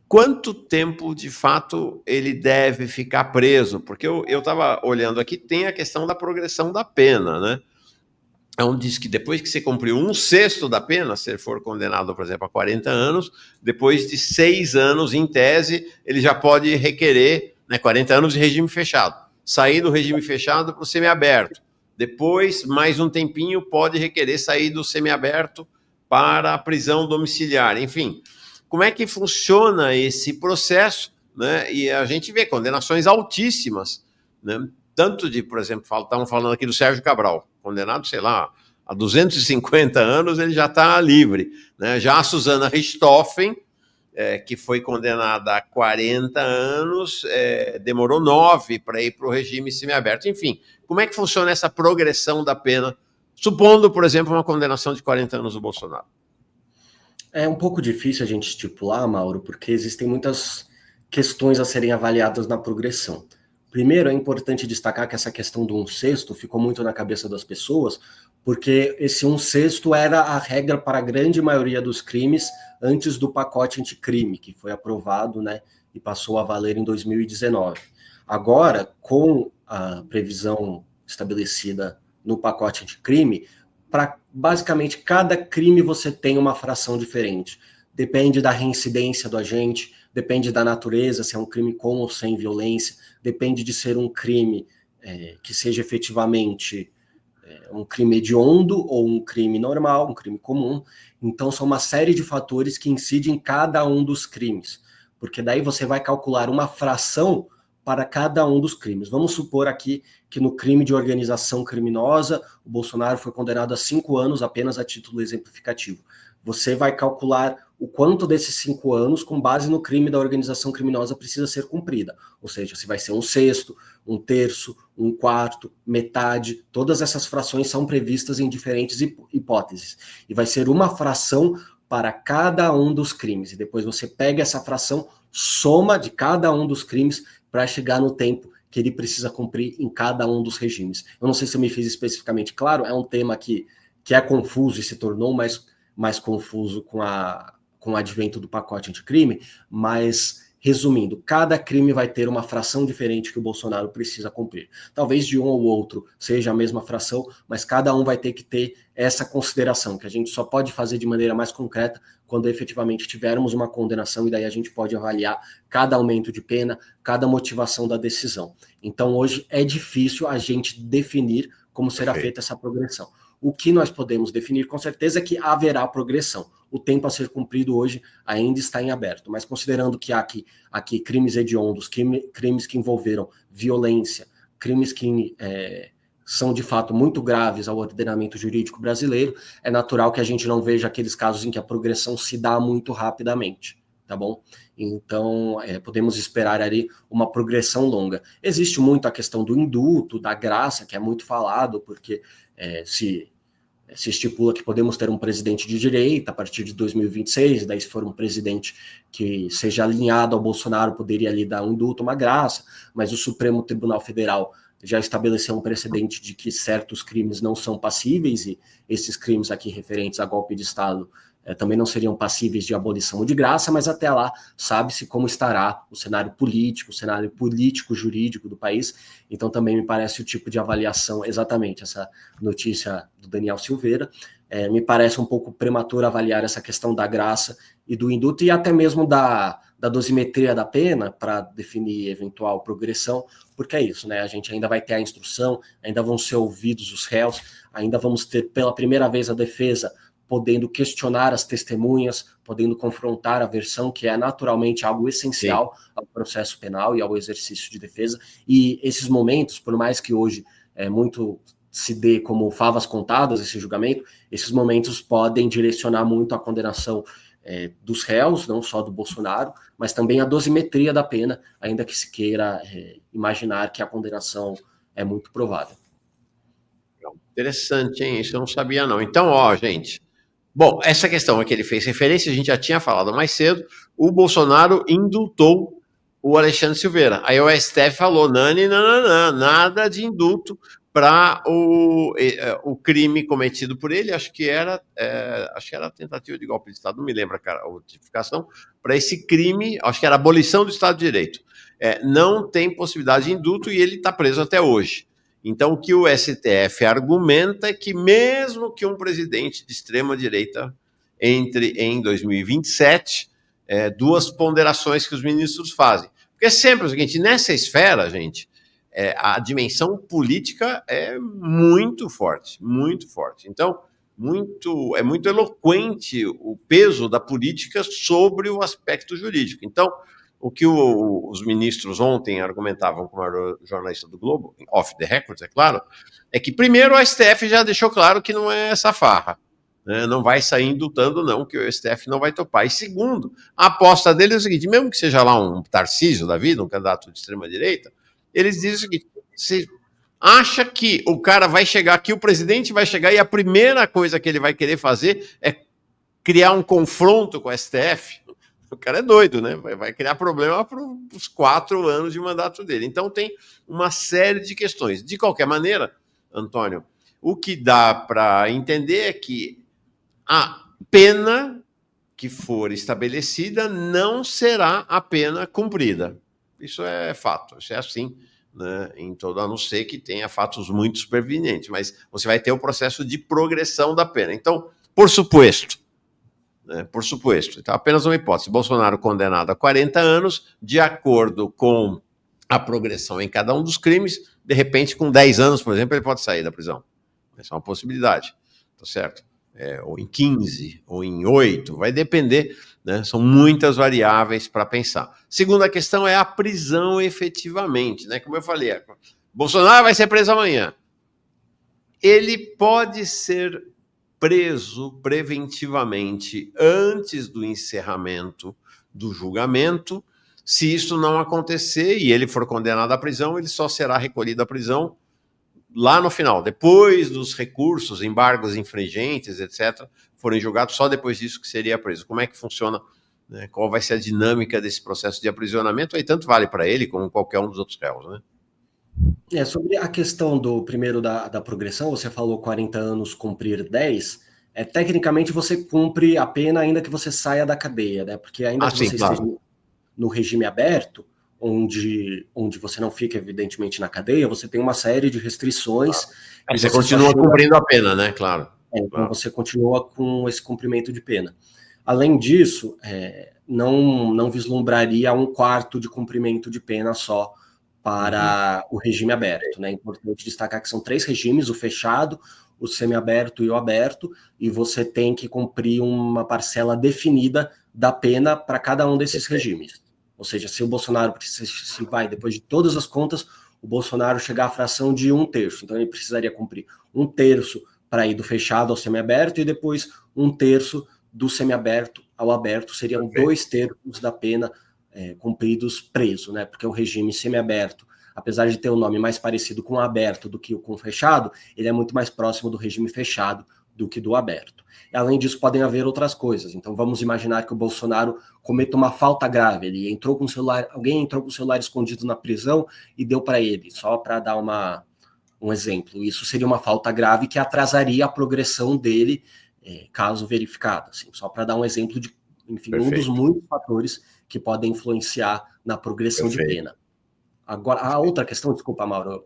Quanto tempo, de fato, ele deve ficar preso? Porque eu estava olhando aqui, tem a questão da progressão da pena, né? Então, diz que depois que você cumpriu 1/6 da pena, se ele for condenado, por exemplo, a 40 anos, depois de 6 anos, em tese, ele já pode requerer, né, 40 anos de regime fechado, sair do regime fechado para o semiaberto. Depois, mais um tempinho, pode requerer sair do semiaberto para a prisão domiciliar. Enfim, como é que funciona esse processo, né? E a gente vê condenações altíssimas, né? Tanto de, por exemplo, estamos falando aqui do Sérgio Cabral, condenado, sei lá, há 250 anos, ele já está livre, né? Já a Susana Richthofen, que foi condenada a 40 anos, demorou 9 para ir para o regime semiaberto. Enfim, como é que funciona essa progressão da pena, supondo, por exemplo, uma condenação de 40 anos do Bolsonaro? É um pouco difícil a gente estipular, Mauro, porque existem muitas questões a serem avaliadas na progressão. Primeiro, é importante destacar que essa questão do 1/6 ficou muito na cabeça das pessoas, porque esse 1/6 era a regra para a grande maioria dos crimes antes do pacote anticrime, que foi aprovado, né, e passou a valer em 2019. Agora, com a previsão estabelecida no pacote anticrime, para basicamente cada crime você tem uma fração diferente. Depende da reincidência do agente, depende da natureza, se é um crime com ou sem violência, depende de ser um crime que seja efetivamente um crime hediondo ou um crime normal, um crime comum. Então, são uma série de fatores que incidem em cada um dos crimes, porque daí você vai calcular uma fração para cada um dos crimes. Vamos supor aqui que no crime de organização criminosa, o Bolsonaro foi condenado a 5 anos apenas a título exemplificativo. Você vai calcular o quanto desses 5 anos, com base no crime da organização criminosa, precisa ser cumprida. Ou seja, se vai ser 1/6, 1/3, 1/4, metade, todas essas frações são previstas em diferentes hipóteses. E vai ser uma fração para cada um dos crimes. E depois você pega essa fração, soma de cada um dos crimes para chegar no tempo que ele precisa cumprir em cada um dos regimes. Eu não sei se eu me fiz especificamente claro, é um tema que é confuso e se tornou mais confuso com o advento do pacote anticrime, mas, resumindo, cada crime vai ter uma fração diferente que o Bolsonaro precisa cumprir. Talvez de um ou outro seja a mesma fração, mas cada um vai ter que ter essa consideração, que a gente só pode fazer de maneira mais concreta quando efetivamente tivermos uma condenação, e daí a gente pode avaliar cada aumento de pena, cada motivação da decisão. Então, hoje é difícil a gente definir como será feita essa progressão. O que nós podemos definir com certeza é que haverá progressão. O tempo a ser cumprido hoje ainda está em aberto, mas considerando que há aqui crimes hediondos, crimes que envolveram violência, crimes que são de fato muito graves ao ordenamento jurídico brasileiro, é natural que a gente não veja aqueles casos em que a progressão se dá muito rapidamente, tá bom? Então, podemos esperar ali uma progressão longa. Existe muito a questão do indulto, da graça, que é muito falado, porque se estipula que podemos ter um presidente de direita a partir de 2026, daí se for um presidente que seja alinhado ao Bolsonaro, poderia ali dar um indulto, uma graça, mas o Supremo Tribunal Federal já estabeleceu um precedente de que certos crimes não são passíveis, e esses crimes aqui referentes a golpe de Estado também não seriam passíveis de abolição ou de graça, mas até lá sabe-se como estará o cenário político-jurídico do país. Então também me parece o tipo de avaliação, exatamente, essa notícia do Daniel Silveira, me parece um pouco prematuro avaliar essa questão da graça e do indulto, e até mesmo da dosimetria da pena para definir eventual progressão, porque é isso, né? A gente ainda vai ter a instrução, ainda vão ser ouvidos os réus, ainda vamos ter pela primeira vez a defesa podendo questionar as testemunhas, podendo confrontar a versão, que é naturalmente algo essencial ao processo penal e ao exercício de defesa. E esses momentos, por mais que hoje muito se dê como favas contadas esse julgamento, esses momentos podem direcionar muito a condenação dos réus, não só do Bolsonaro, mas também a dosimetria da pena, ainda que se queira imaginar que a condenação é muito provável. Interessante, hein? Isso eu não sabia, não. Então, ó, gente. Bom, essa questão que ele fez referência, a gente já tinha falado mais cedo. O Bolsonaro indultou o Alexandre Silveira. Aí o STF falou: Nani, não, nada de indulto para o crime cometido por ele. Acho que era tentativa de golpe de Estado, não me lembro a notificação. Para esse crime, acho que era abolição do Estado de Direito. Não tem possibilidade de indulto e ele está preso até hoje. Então, o que o STF argumenta é que, mesmo que um presidente de extrema-direita entre em 2027, duas ponderações que os ministros fazem. Porque é sempre o seguinte: nessa esfera, gente, a dimensão política é muito forte, muito forte. Então, é muito eloquente o peso da política sobre o aspecto jurídico. Então, o que os ministros ontem argumentavam com a jornalista do Globo, off the record, é claro, é que, primeiro, o STF já deixou claro que não é essa farra, né? Não vai sair indultando, não, que o STF não vai topar. E, segundo, a aposta dele é o seguinte: mesmo que seja lá um Tarcísio da vida, um candidato de extrema-direita, eles dizem o seguinte: você acha que o cara vai chegar aqui, o presidente vai chegar e a primeira coisa que ele vai querer fazer é criar um confronto com o STF? O cara é doido, né? Vai criar problema para os 4 anos de mandato dele. Então tem uma série de questões. De qualquer maneira, Antônio, o que dá para entender é que a pena que for estabelecida não será a pena cumprida. Isso é fato, isso é assim, né? A não ser que tenha fatos muito supervenientes, mas você vai ter o processo de progressão da pena. Então, por suposto, então, apenas uma hipótese: Bolsonaro condenado a 40 anos, de acordo com a progressão em cada um dos crimes, de repente, com 10 anos, por exemplo, ele pode sair da prisão. Essa é uma possibilidade, tá certo? Ou em 15, ou em 8, vai depender, né? São muitas variáveis para pensar. Segunda questão é a prisão efetivamente, né? Como eu falei, Bolsonaro vai ser preso amanhã. Ele pode ser preso preventivamente antes do encerramento do julgamento. Se isso não acontecer e ele for condenado à prisão, ele só será recolhido à prisão lá no final, depois dos recursos, embargos infringentes, etc., forem julgados. Só depois disso que seria preso. Como é que funciona, né? Qual vai ser a dinâmica desse processo de aprisionamento? Aí tanto vale para ele como qualquer um dos outros réus, né? Sobre a questão do primeiro da progressão, você falou 40 anos cumprir 10, tecnicamente você cumpre a pena ainda que você saia da cadeia, né? Porque ainda que você esteja no regime aberto, onde você não fica, evidentemente, na cadeia, você tem uma série de restrições. E você continua cumprindo a pena, né? Claro. Então você continua com esse cumprimento de pena. Além disso, não vislumbraria um quarto de cumprimento de pena só para o regime aberto, né? É importante destacar que são 3 regimes: o fechado, o semiaberto e o aberto, e você tem que cumprir uma parcela definida da pena para cada um desses regimes. Ou seja, se o Bolsonaro se vai, depois de todas as contas, o Bolsonaro chegar à fração de 1/3, então ele precisaria cumprir 1/3 para ir do fechado ao semiaberto e depois 1/3 do semiaberto ao aberto, seriam 2/3 da pena cumpridos preso, né? Porque o regime semiaberto, apesar de ter um nome mais parecido com o aberto do que com o fechado, ele é muito mais próximo do regime fechado do que do aberto. E, além disso, podem haver outras coisas. Então, vamos imaginar que o Bolsonaro cometa uma falta grave. Ele entrou com o celular, alguém entrou com o celular escondido na prisão e deu para ele, só para dar um exemplo. Isso seria uma falta grave que atrasaria a progressão dele, caso verificado. Assim, só para dar um exemplo de, enfim, um dos muitos fatores que podem influenciar na progressão de pena. Agora, a outra questão, desculpa, Mauro,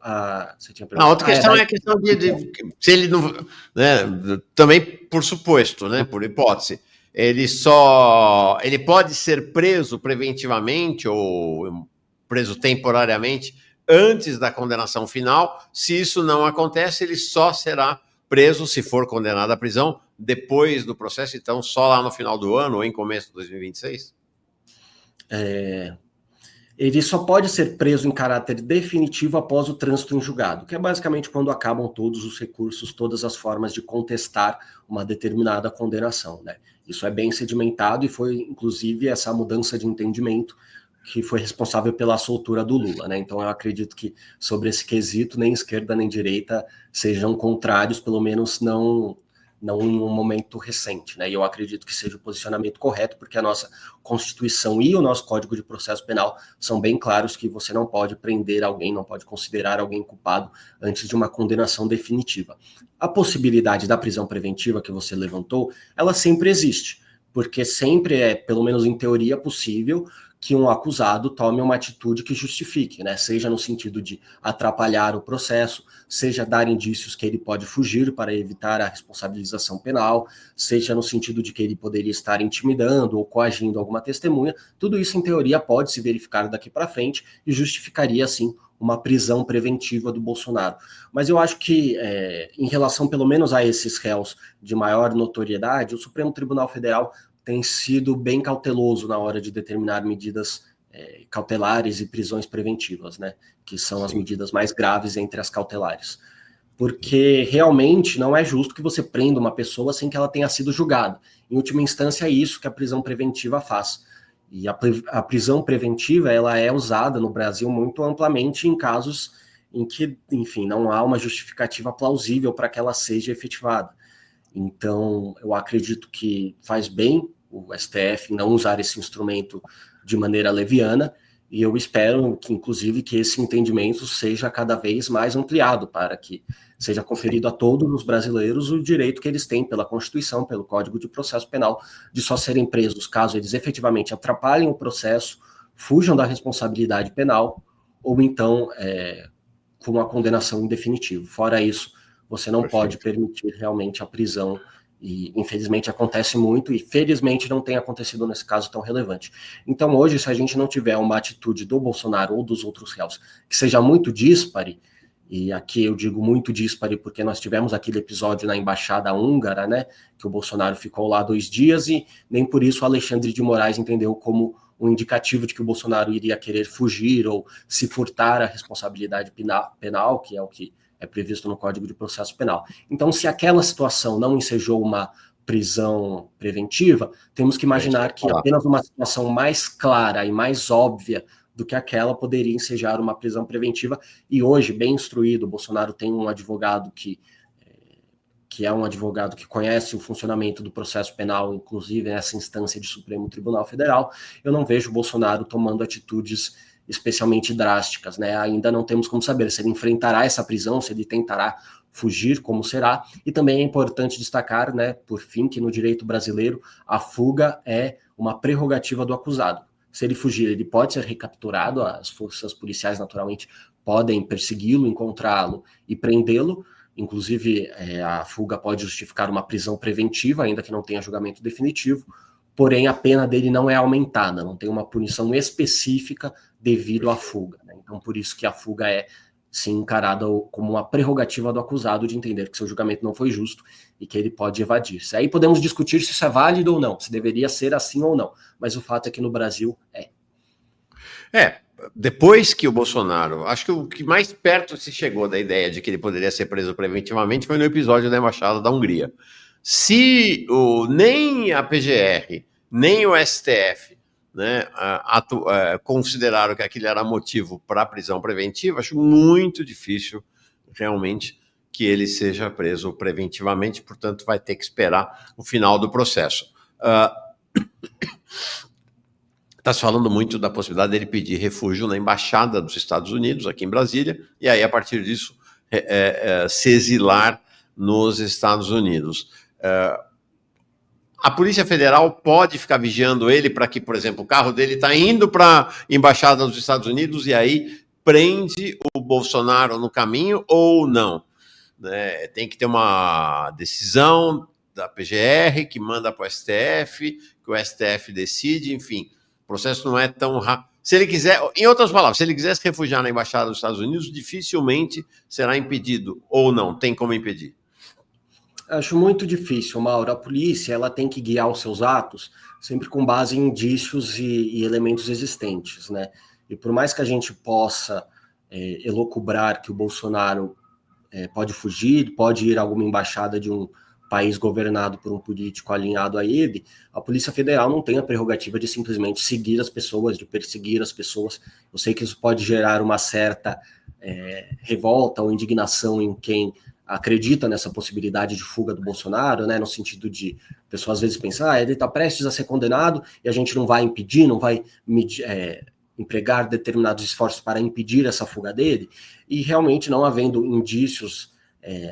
você tinha perguntado. A outra questão é a questão de se ele não, né, também por suposto, né, por hipótese, ele pode ser preso preventivamente ou preso temporariamente antes da condenação final. Se isso não acontece, ele só será preso, se for condenado à prisão, depois do processo, então só lá no final do ano ou em começo de 2026? Ele só pode ser preso em caráter definitivo após o trânsito em julgado, que é basicamente quando acabam todos os recursos, todas as formas de contestar uma determinada condenação, né? Isso é bem sedimentado e foi, inclusive, essa mudança de entendimento que foi responsável pela soltura do Lula, né? Então eu acredito que sobre esse quesito, nem esquerda nem direita sejam contrários, pelo menos não em um momento recente, né? E eu acredito que seja o posicionamento correto, porque a nossa Constituição e o nosso Código de Processo Penal são bem claros que você não pode prender alguém, não pode considerar alguém culpado antes de uma condenação definitiva. A possibilidade da prisão preventiva que você levantou, ela sempre existe, porque sempre é, pelo menos em teoria, possível que um acusado tome uma atitude que justifique, né? Seja no sentido de atrapalhar o processo, seja dar indícios que ele pode fugir para evitar a responsabilização penal, seja no sentido de que ele poderia estar intimidando ou coagindo alguma testemunha. Tudo isso, em teoria, pode se verificar daqui para frente e justificaria, assim, uma prisão preventiva do Bolsonaro. Mas eu acho que, em relação pelo menos a esses réus de maior notoriedade, o Supremo Tribunal Federal tem sido bem cauteloso na hora de determinar medidas cautelares e prisões preventivas, né? Que são as medidas mais graves entre as cautelares. Porque realmente não é justo que você prenda uma pessoa sem que ela tenha sido julgada. Em última instância, é isso que a prisão preventiva faz. E a prisão preventiva, ela é usada no Brasil muito amplamente em casos em que, enfim, não há uma justificativa plausível para que ela seja efetivada. Então, eu acredito que faz bem o STF não usar esse instrumento de maneira leviana, e eu espero que, inclusive, que esse entendimento seja cada vez mais ampliado para que seja conferido a todos os brasileiros o direito que eles têm pela Constituição, pelo Código de Processo Penal, de só serem presos caso eles efetivamente atrapalhem o processo, fujam da responsabilidade penal, ou então com uma condenação em definitivo. Fora isso, você não pode permitir realmente a prisão, e infelizmente acontece muito, e felizmente não tem acontecido nesse caso tão relevante. Então hoje, se a gente não tiver uma atitude do Bolsonaro ou dos outros réus que seja muito díspare, e aqui eu digo muito díspare porque nós tivemos aquele episódio na Embaixada Húngara, né, que o Bolsonaro ficou lá 2 dias e nem por isso o Alexandre de Moraes entendeu como um indicativo de que o Bolsonaro iria querer fugir ou se furtar a responsabilidade penal, que é o que é previsto no Código de Processo Penal. Então, se aquela situação não ensejou uma prisão preventiva, temos que imaginar que apenas uma situação mais clara e mais óbvia do que aquela poderia ensejar uma prisão preventiva. E hoje, bem instruído, o Bolsonaro tem um advogado que é um advogado que conhece o funcionamento do processo penal, inclusive nessa instância de Supremo Tribunal Federal. Eu não vejo o Bolsonaro tomando atitudes especialmente drásticas, né? Ainda não temos como saber se ele enfrentará essa prisão, se ele tentará fugir, como será. E também é importante destacar, né, por fim, que no direito brasileiro a fuga é uma prerrogativa do acusado. Se ele fugir, ele pode ser recapturado, as forças policiais naturalmente podem persegui-lo, encontrá-lo e prendê-lo. Inclusive, a fuga pode justificar uma prisão preventiva, ainda que não tenha julgamento definitivo, porém a pena dele não é aumentada, não tem uma punição específica devido à fuga, né? Então, por isso que a fuga é, sim, encarada como uma prerrogativa do acusado de entender que seu julgamento não foi justo e que ele pode evadir-se. Aí podemos discutir se isso é válido ou não, se deveria ser assim ou não, mas o fato é que no Brasil depois que o Bolsonaro, acho que o que mais perto se chegou da ideia de que ele poderia ser preso preventivamente foi no episódio da Embaixada da Hungria. Se nem a PGR, nem o STF, né, consideraram que aquilo era motivo para a prisão preventiva, acho muito difícil realmente que ele seja preso preventivamente, portanto vai ter que esperar o final do processo. Está se falando muito da possibilidade dele pedir refúgio na Embaixada dos Estados Unidos, aqui em Brasília, e aí, a partir disso, se exilar nos Estados Unidos. A Polícia Federal pode ficar vigiando ele para que, por exemplo, o carro dele está indo para a Embaixada dos Estados Unidos e aí prende o Bolsonaro no caminho ou não? Né? Tem que ter uma decisão da PGR que manda para o STF, que o STF decide, enfim. O processo não é tão rápido. Se ele quiser, em outras palavras, se ele quiser se refugiar na Embaixada dos Estados Unidos, dificilmente será impedido, ou não, tem como impedir. Acho muito difícil, Mauro. A polícia ela tem que guiar os seus atos sempre com base em indícios e elementos existentes, né? E por mais que a gente possa elocubrar que o Bolsonaro pode fugir, pode ir a alguma embaixada de um país governado por um político alinhado a ele, a Polícia Federal não tem a prerrogativa de simplesmente seguir as pessoas, de perseguir as pessoas. Eu sei que isso pode gerar uma certa revolta ou indignação em quem acredita nessa possibilidade de fuga do Bolsonaro, né, no sentido de pessoas às vezes pensar, ele está prestes a ser condenado e a gente não vai impedir, não vai empregar determinados esforços para impedir essa fuga dele, e realmente não havendo indícios,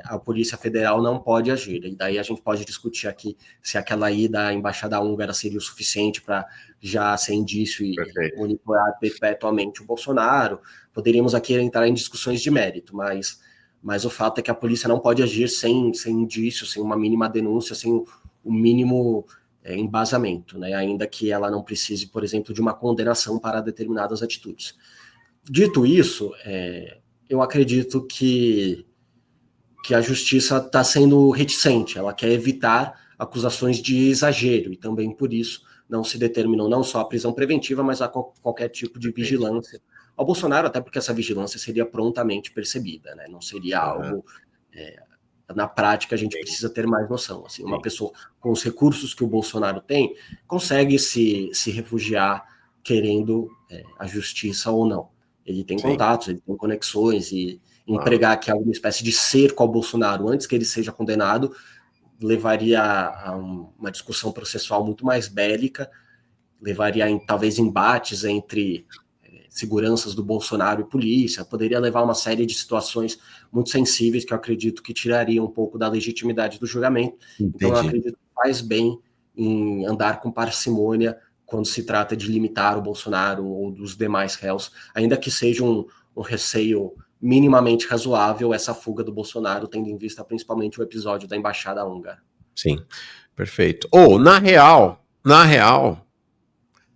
a Polícia Federal não pode agir. E daí a gente pode discutir aqui se aquela ida à Embaixada Húngara seria o suficiente para já ser indício e monitorar perpetuamente o Bolsonaro. Poderíamos aqui entrar em discussões de mérito, mas o fato é que a polícia não pode agir sem indício, sem uma mínima denúncia, sem o mínimo embasamento, né? Ainda que ela não precise, por exemplo, de uma condenação para determinadas atitudes. Dito isso, eu acredito que a justiça está sendo reticente, ela quer evitar acusações de exagero, e também por isso não se determinou não só a prisão preventiva, mas a qualquer tipo de vigilância ao Bolsonaro, até porque essa vigilância seria prontamente percebida, né? Não seria algo... na prática, a gente precisa ter mais noção. Assim, uma pessoa com os recursos que o Bolsonaro tem, consegue se refugiar querendo a justiça ou não. Ele tem contatos, ele tem conexões, e empregar aqui alguma espécie de cerco ao Bolsonaro antes que ele seja condenado levaria a uma discussão processual muito mais bélica, levaria a talvez embates entre seguranças do Bolsonaro e polícia, poderia levar a uma série de situações muito sensíveis que eu acredito que tirariam um pouco da legitimidade do julgamento. Entendi. Então eu acredito que faz bem em andar com parcimônia quando se trata de limitar o Bolsonaro ou dos demais réus, ainda que seja um receio minimamente razoável essa fuga do Bolsonaro, tendo em vista principalmente o episódio da Embaixada Húngara. Sim, perfeito. Ou, na real,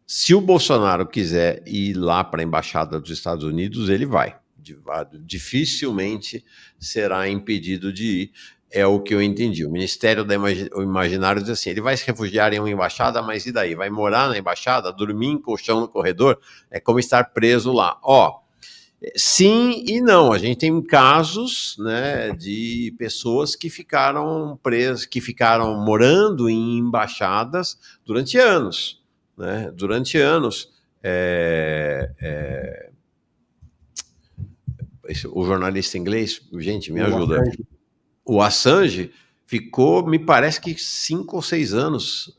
se o Bolsonaro quiser ir lá para a Embaixada dos Estados Unidos, ele vai. Dificilmente será impedido de ir, é o que eu entendi. O Ministério do Imaginário diz assim, ele vai se refugiar em uma embaixada, mas e daí? Vai morar na embaixada, dormir em colchão no corredor? É como estar preso lá. Sim e não. A gente tem casos, né, de pessoas que ficaram presas, que ficaram morando em embaixadas durante anos, né? Durante anos. O jornalista inglês, gente, me ajuda. O Assange ficou, me parece que 5 ou 6 anos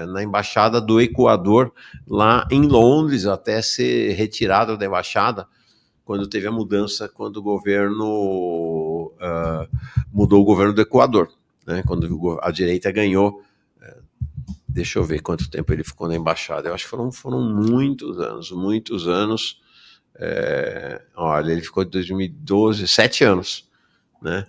na embaixada do Equador, lá em Londres, até ser retirado da embaixada, quando teve a mudança, quando o governo mudou o governo do Equador, né? Quando a direita ganhou. Deixa eu ver quanto tempo ele ficou na embaixada. Eu acho que foram muitos anos. Olha, ele ficou de 2012, 7 anos, né?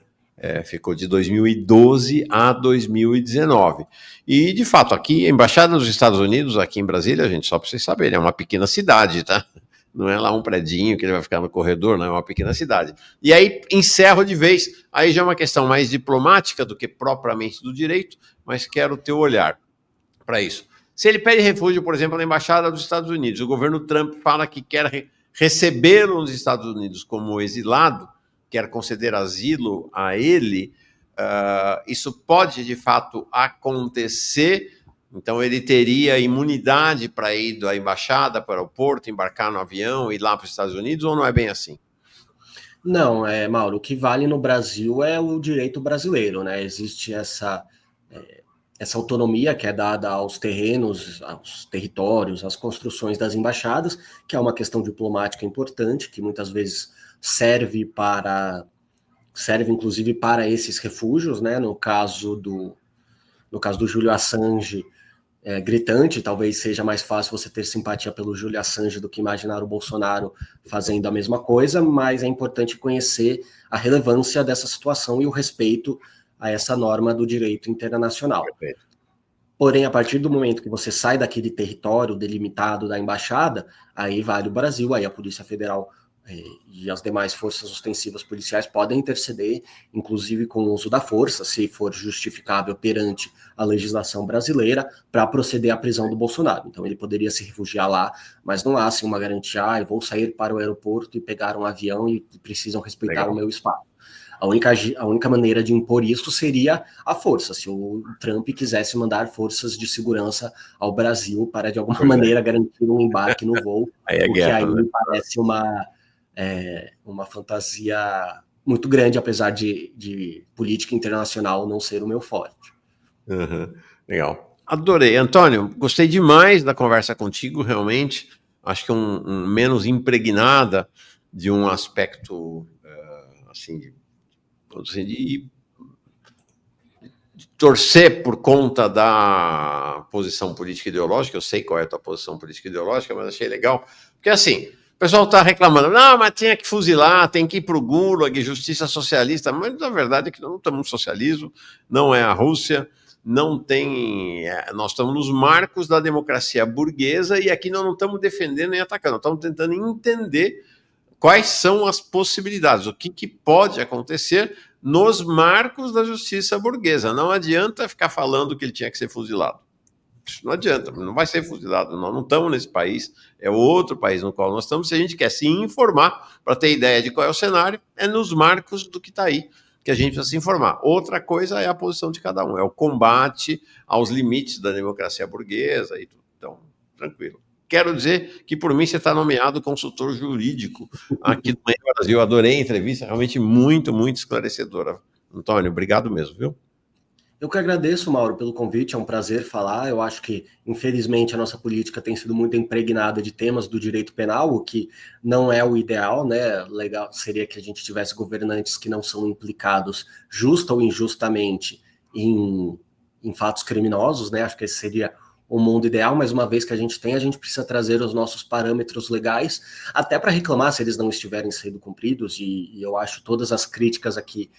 Ficou de 2012 a 2019. E, de fato, aqui, a Embaixada dos Estados Unidos, aqui em Brasília, gente, só para vocês saberem, é uma pequena cidade, tá? Não é lá um predinho que ele vai ficar no corredor, não, é uma pequena cidade. E aí, encerro de vez, aí já é uma questão mais diplomática do que propriamente do direito, mas quero o teu olhar para isso. Se ele pede refúgio, por exemplo, na Embaixada dos Estados Unidos, o governo Trump fala que quer recebê-lo nos Estados Unidos como exilado, quer conceder asilo a ele, isso pode, de fato, acontecer. Então, ele teria imunidade para ir da embaixada para o aeroporto, embarcar no avião e ir lá para os Estados Unidos, ou não é bem assim? Não, Mauro, o que vale no Brasil é o direito brasileiro, né? Existe essa autonomia que é dada aos terrenos, aos territórios, às construções das embaixadas, que é uma questão diplomática importante, que muitas vezes serve inclusive para esses refúgios, né? No caso do Júlio Assange, gritante, talvez seja mais fácil você ter simpatia pelo Júlio Assange do que imaginar o Bolsonaro fazendo a mesma coisa, mas é importante conhecer a relevância dessa situação e o respeito a essa norma do direito internacional. Perfeito. Porém, a partir do momento que você sai daquele território delimitado da embaixada, aí vale o Brasil, aí a Polícia Federal e as demais forças ostensivas policiais podem interceder, inclusive com o uso da força, se for justificável perante a legislação brasileira, para proceder à prisão do Bolsonaro. Então ele poderia se refugiar lá, mas não há assim uma garantia, eu vou sair para o aeroporto e pegar um avião e precisam respeitar o meu espaço. A única maneira de impor isso seria a força, se o Trump quisesse mandar forças de segurança ao Brasil para, de alguma maneira, garantir um embarque no voo, o que aí me parece uma fantasia muito grande, apesar de política internacional não ser o meu forte. Legal. Adorei. Antônio, gostei demais da conversa contigo, realmente. Acho que menos impregnada de um aspecto, assim, de torcer por conta da posição política ideológica. Eu sei qual é a tua posição política ideológica, mas achei legal. Porque, assim, o pessoal está reclamando, não, mas tinha que fuzilar, tem que ir para o Gulag, justiça socialista. Mas, na verdade, é que não estamos no socialismo, não é a Rússia, não tem... nós estamos nos marcos da democracia burguesa e aqui nós não estamos defendendo nem atacando, nós estamos tentando entender quais são as possibilidades, o que pode acontecer nos marcos da justiça burguesa. Não adianta ficar falando que ele tinha que ser fuzilado. Isso não adianta, não vai ser fuzilado. Nós não estamos nesse país, é outro país no qual nós estamos. Se a gente quer se informar para ter ideia de qual é o cenário, é nos marcos do que está aí que a gente precisa se informar. Outra coisa é a posição de cada um, é o combate aos limites da democracia burguesa e tudo. Então, tranquilo. Quero dizer que, por mim, você está nomeado consultor jurídico aqui no Brasil. Adorei a entrevista, realmente muito, muito esclarecedora. Antônio, obrigado mesmo, viu? Eu que agradeço, Mauro, pelo convite, é um prazer falar. Eu acho que, infelizmente, a nossa política tem sido muito impregnada de temas do direito penal, o que não é o ideal, né? Legal seria que a gente tivesse governantes que não são implicados justa ou injustamente em fatos criminosos, né? Acho que esse seria o mundo ideal, mas uma vez que a gente tem, a gente precisa trazer os nossos parâmetros legais, até para reclamar se eles não estiverem sendo cumpridos, e eu acho todas as críticas aqui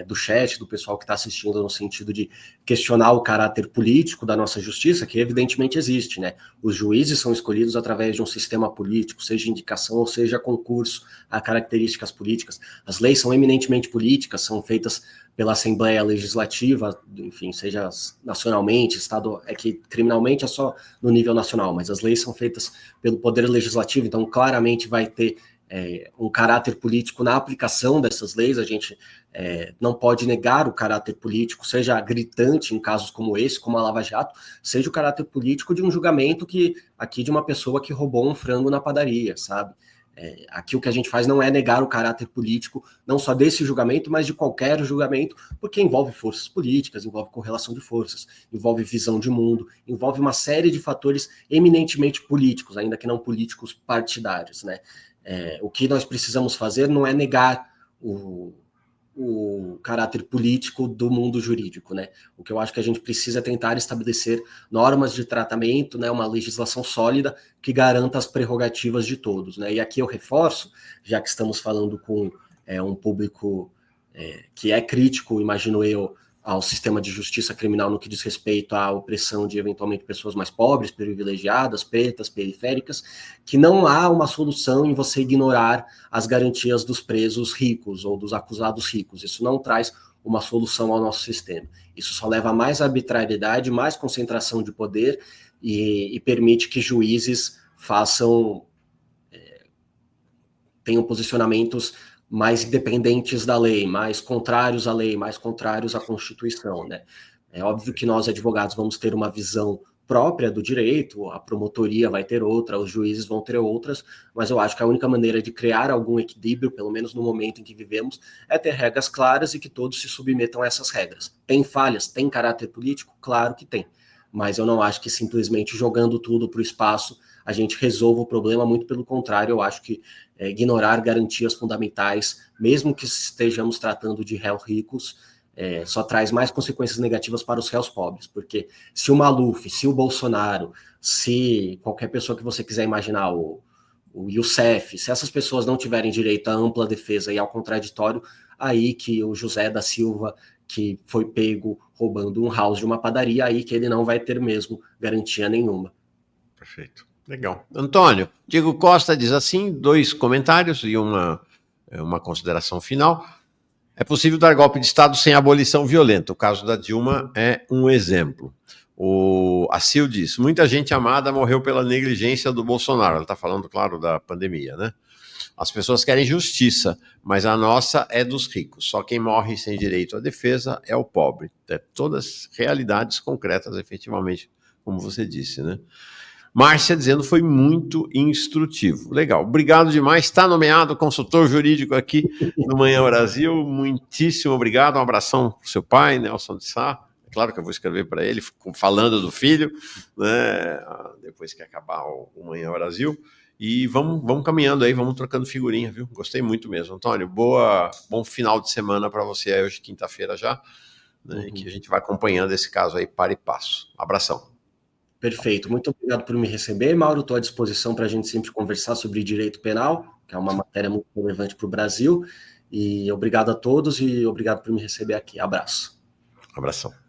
do chat, do pessoal que está assistindo, no sentido de questionar o caráter político da nossa justiça, que evidentemente existe, né? Os juízes são escolhidos através de um sistema político, seja indicação ou seja concurso a características políticas. As leis são eminentemente políticas, são feitas pela Assembleia Legislativa, enfim, seja nacionalmente, Estado, é que criminalmente é só no nível nacional, mas as leis são feitas pelo Poder Legislativo, então claramente vai ter um caráter político na aplicação dessas leis. A gente não pode negar o caráter político, seja gritante em casos como esse, como a Lava Jato, seja o caráter político de um julgamento aqui de uma pessoa que roubou um frango na padaria, sabe? Aqui o que a gente faz não é negar o caráter político, não só desse julgamento, mas de qualquer julgamento, porque envolve forças políticas, envolve correlação de forças, envolve visão de mundo, envolve uma série de fatores eminentemente políticos, ainda que não políticos partidários, né? O que nós precisamos fazer não é negar o caráter político do mundo jurídico, né? O que eu acho que a gente precisa é tentar estabelecer normas de tratamento, né, uma legislação sólida que garanta as prerrogativas de todos, né? E aqui eu reforço, já que estamos falando com um público que é crítico, imagino eu, ao sistema de justiça criminal no que diz respeito à opressão de, eventualmente, pessoas mais pobres, privilegiadas, pretas, periféricas, que não há uma solução em você ignorar as garantias dos presos ricos ou dos acusados ricos. Isso não traz uma solução ao nosso sistema. Isso só leva a mais arbitrariedade, mais concentração de poder e permite que juízes tenham posicionamentos mais independentes da lei, mais contrários à lei, mais contrários à Constituição, né? É óbvio que nós, advogados, vamos ter uma visão própria do direito, a promotoria vai ter outra, os juízes vão ter outras, mas eu acho que a única maneira de criar algum equilíbrio, pelo menos no momento em que vivemos, é ter regras claras e que todos se submetam a essas regras. Tem falhas? Tem caráter político? Claro que tem. Mas eu não acho que simplesmente jogando tudo para o espaço a gente resolva o problema, muito pelo contrário, eu acho que ignorar garantias fundamentais, mesmo que estejamos tratando de réus ricos, só traz mais consequências negativas para os réus pobres, porque se o Maluf, se o Bolsonaro, se qualquer pessoa que você quiser imaginar, o Youssef, se essas pessoas não tiverem direito à ampla defesa e ao contraditório, aí que o José da Silva, que foi pego roubando um house de uma padaria, aí que ele não vai ter mesmo garantia nenhuma. Perfeito. Legal. Antônio, Diego Costa diz assim, 2 comentários e uma consideração final. É possível dar golpe de Estado sem abolição violenta. O caso da Dilma é um exemplo. A Sil diz, muita gente amada morreu pela negligência do Bolsonaro. Ela está falando, claro, da pandemia, né? As pessoas querem justiça, mas a nossa é dos ricos. Só quem morre sem direito à defesa é o pobre. É todas realidades concretas, efetivamente, como você disse, né? Márcia dizendo foi muito instrutivo. Legal, obrigado demais. Está nomeado consultor jurídico aqui no Manhã Brasil. Muitíssimo obrigado. Um abração para o seu pai, Nelson de Sá. É claro que eu vou escrever para ele, falando do filho, né, depois que acabar o Manhã Brasil. E vamos caminhando aí, vamos trocando figurinha, viu? Gostei muito mesmo. Antônio, bom final de semana para você aí, hoje quinta-feira já, né, e que a gente vai acompanhando esse caso aí para e passo. Abração. Perfeito. Muito obrigado por me receber, Mauro. Estou à disposição para a gente sempre conversar sobre direito penal, que é uma matéria muito relevante para o Brasil. E obrigado a todos e obrigado por me receber aqui. Abraço. Abração.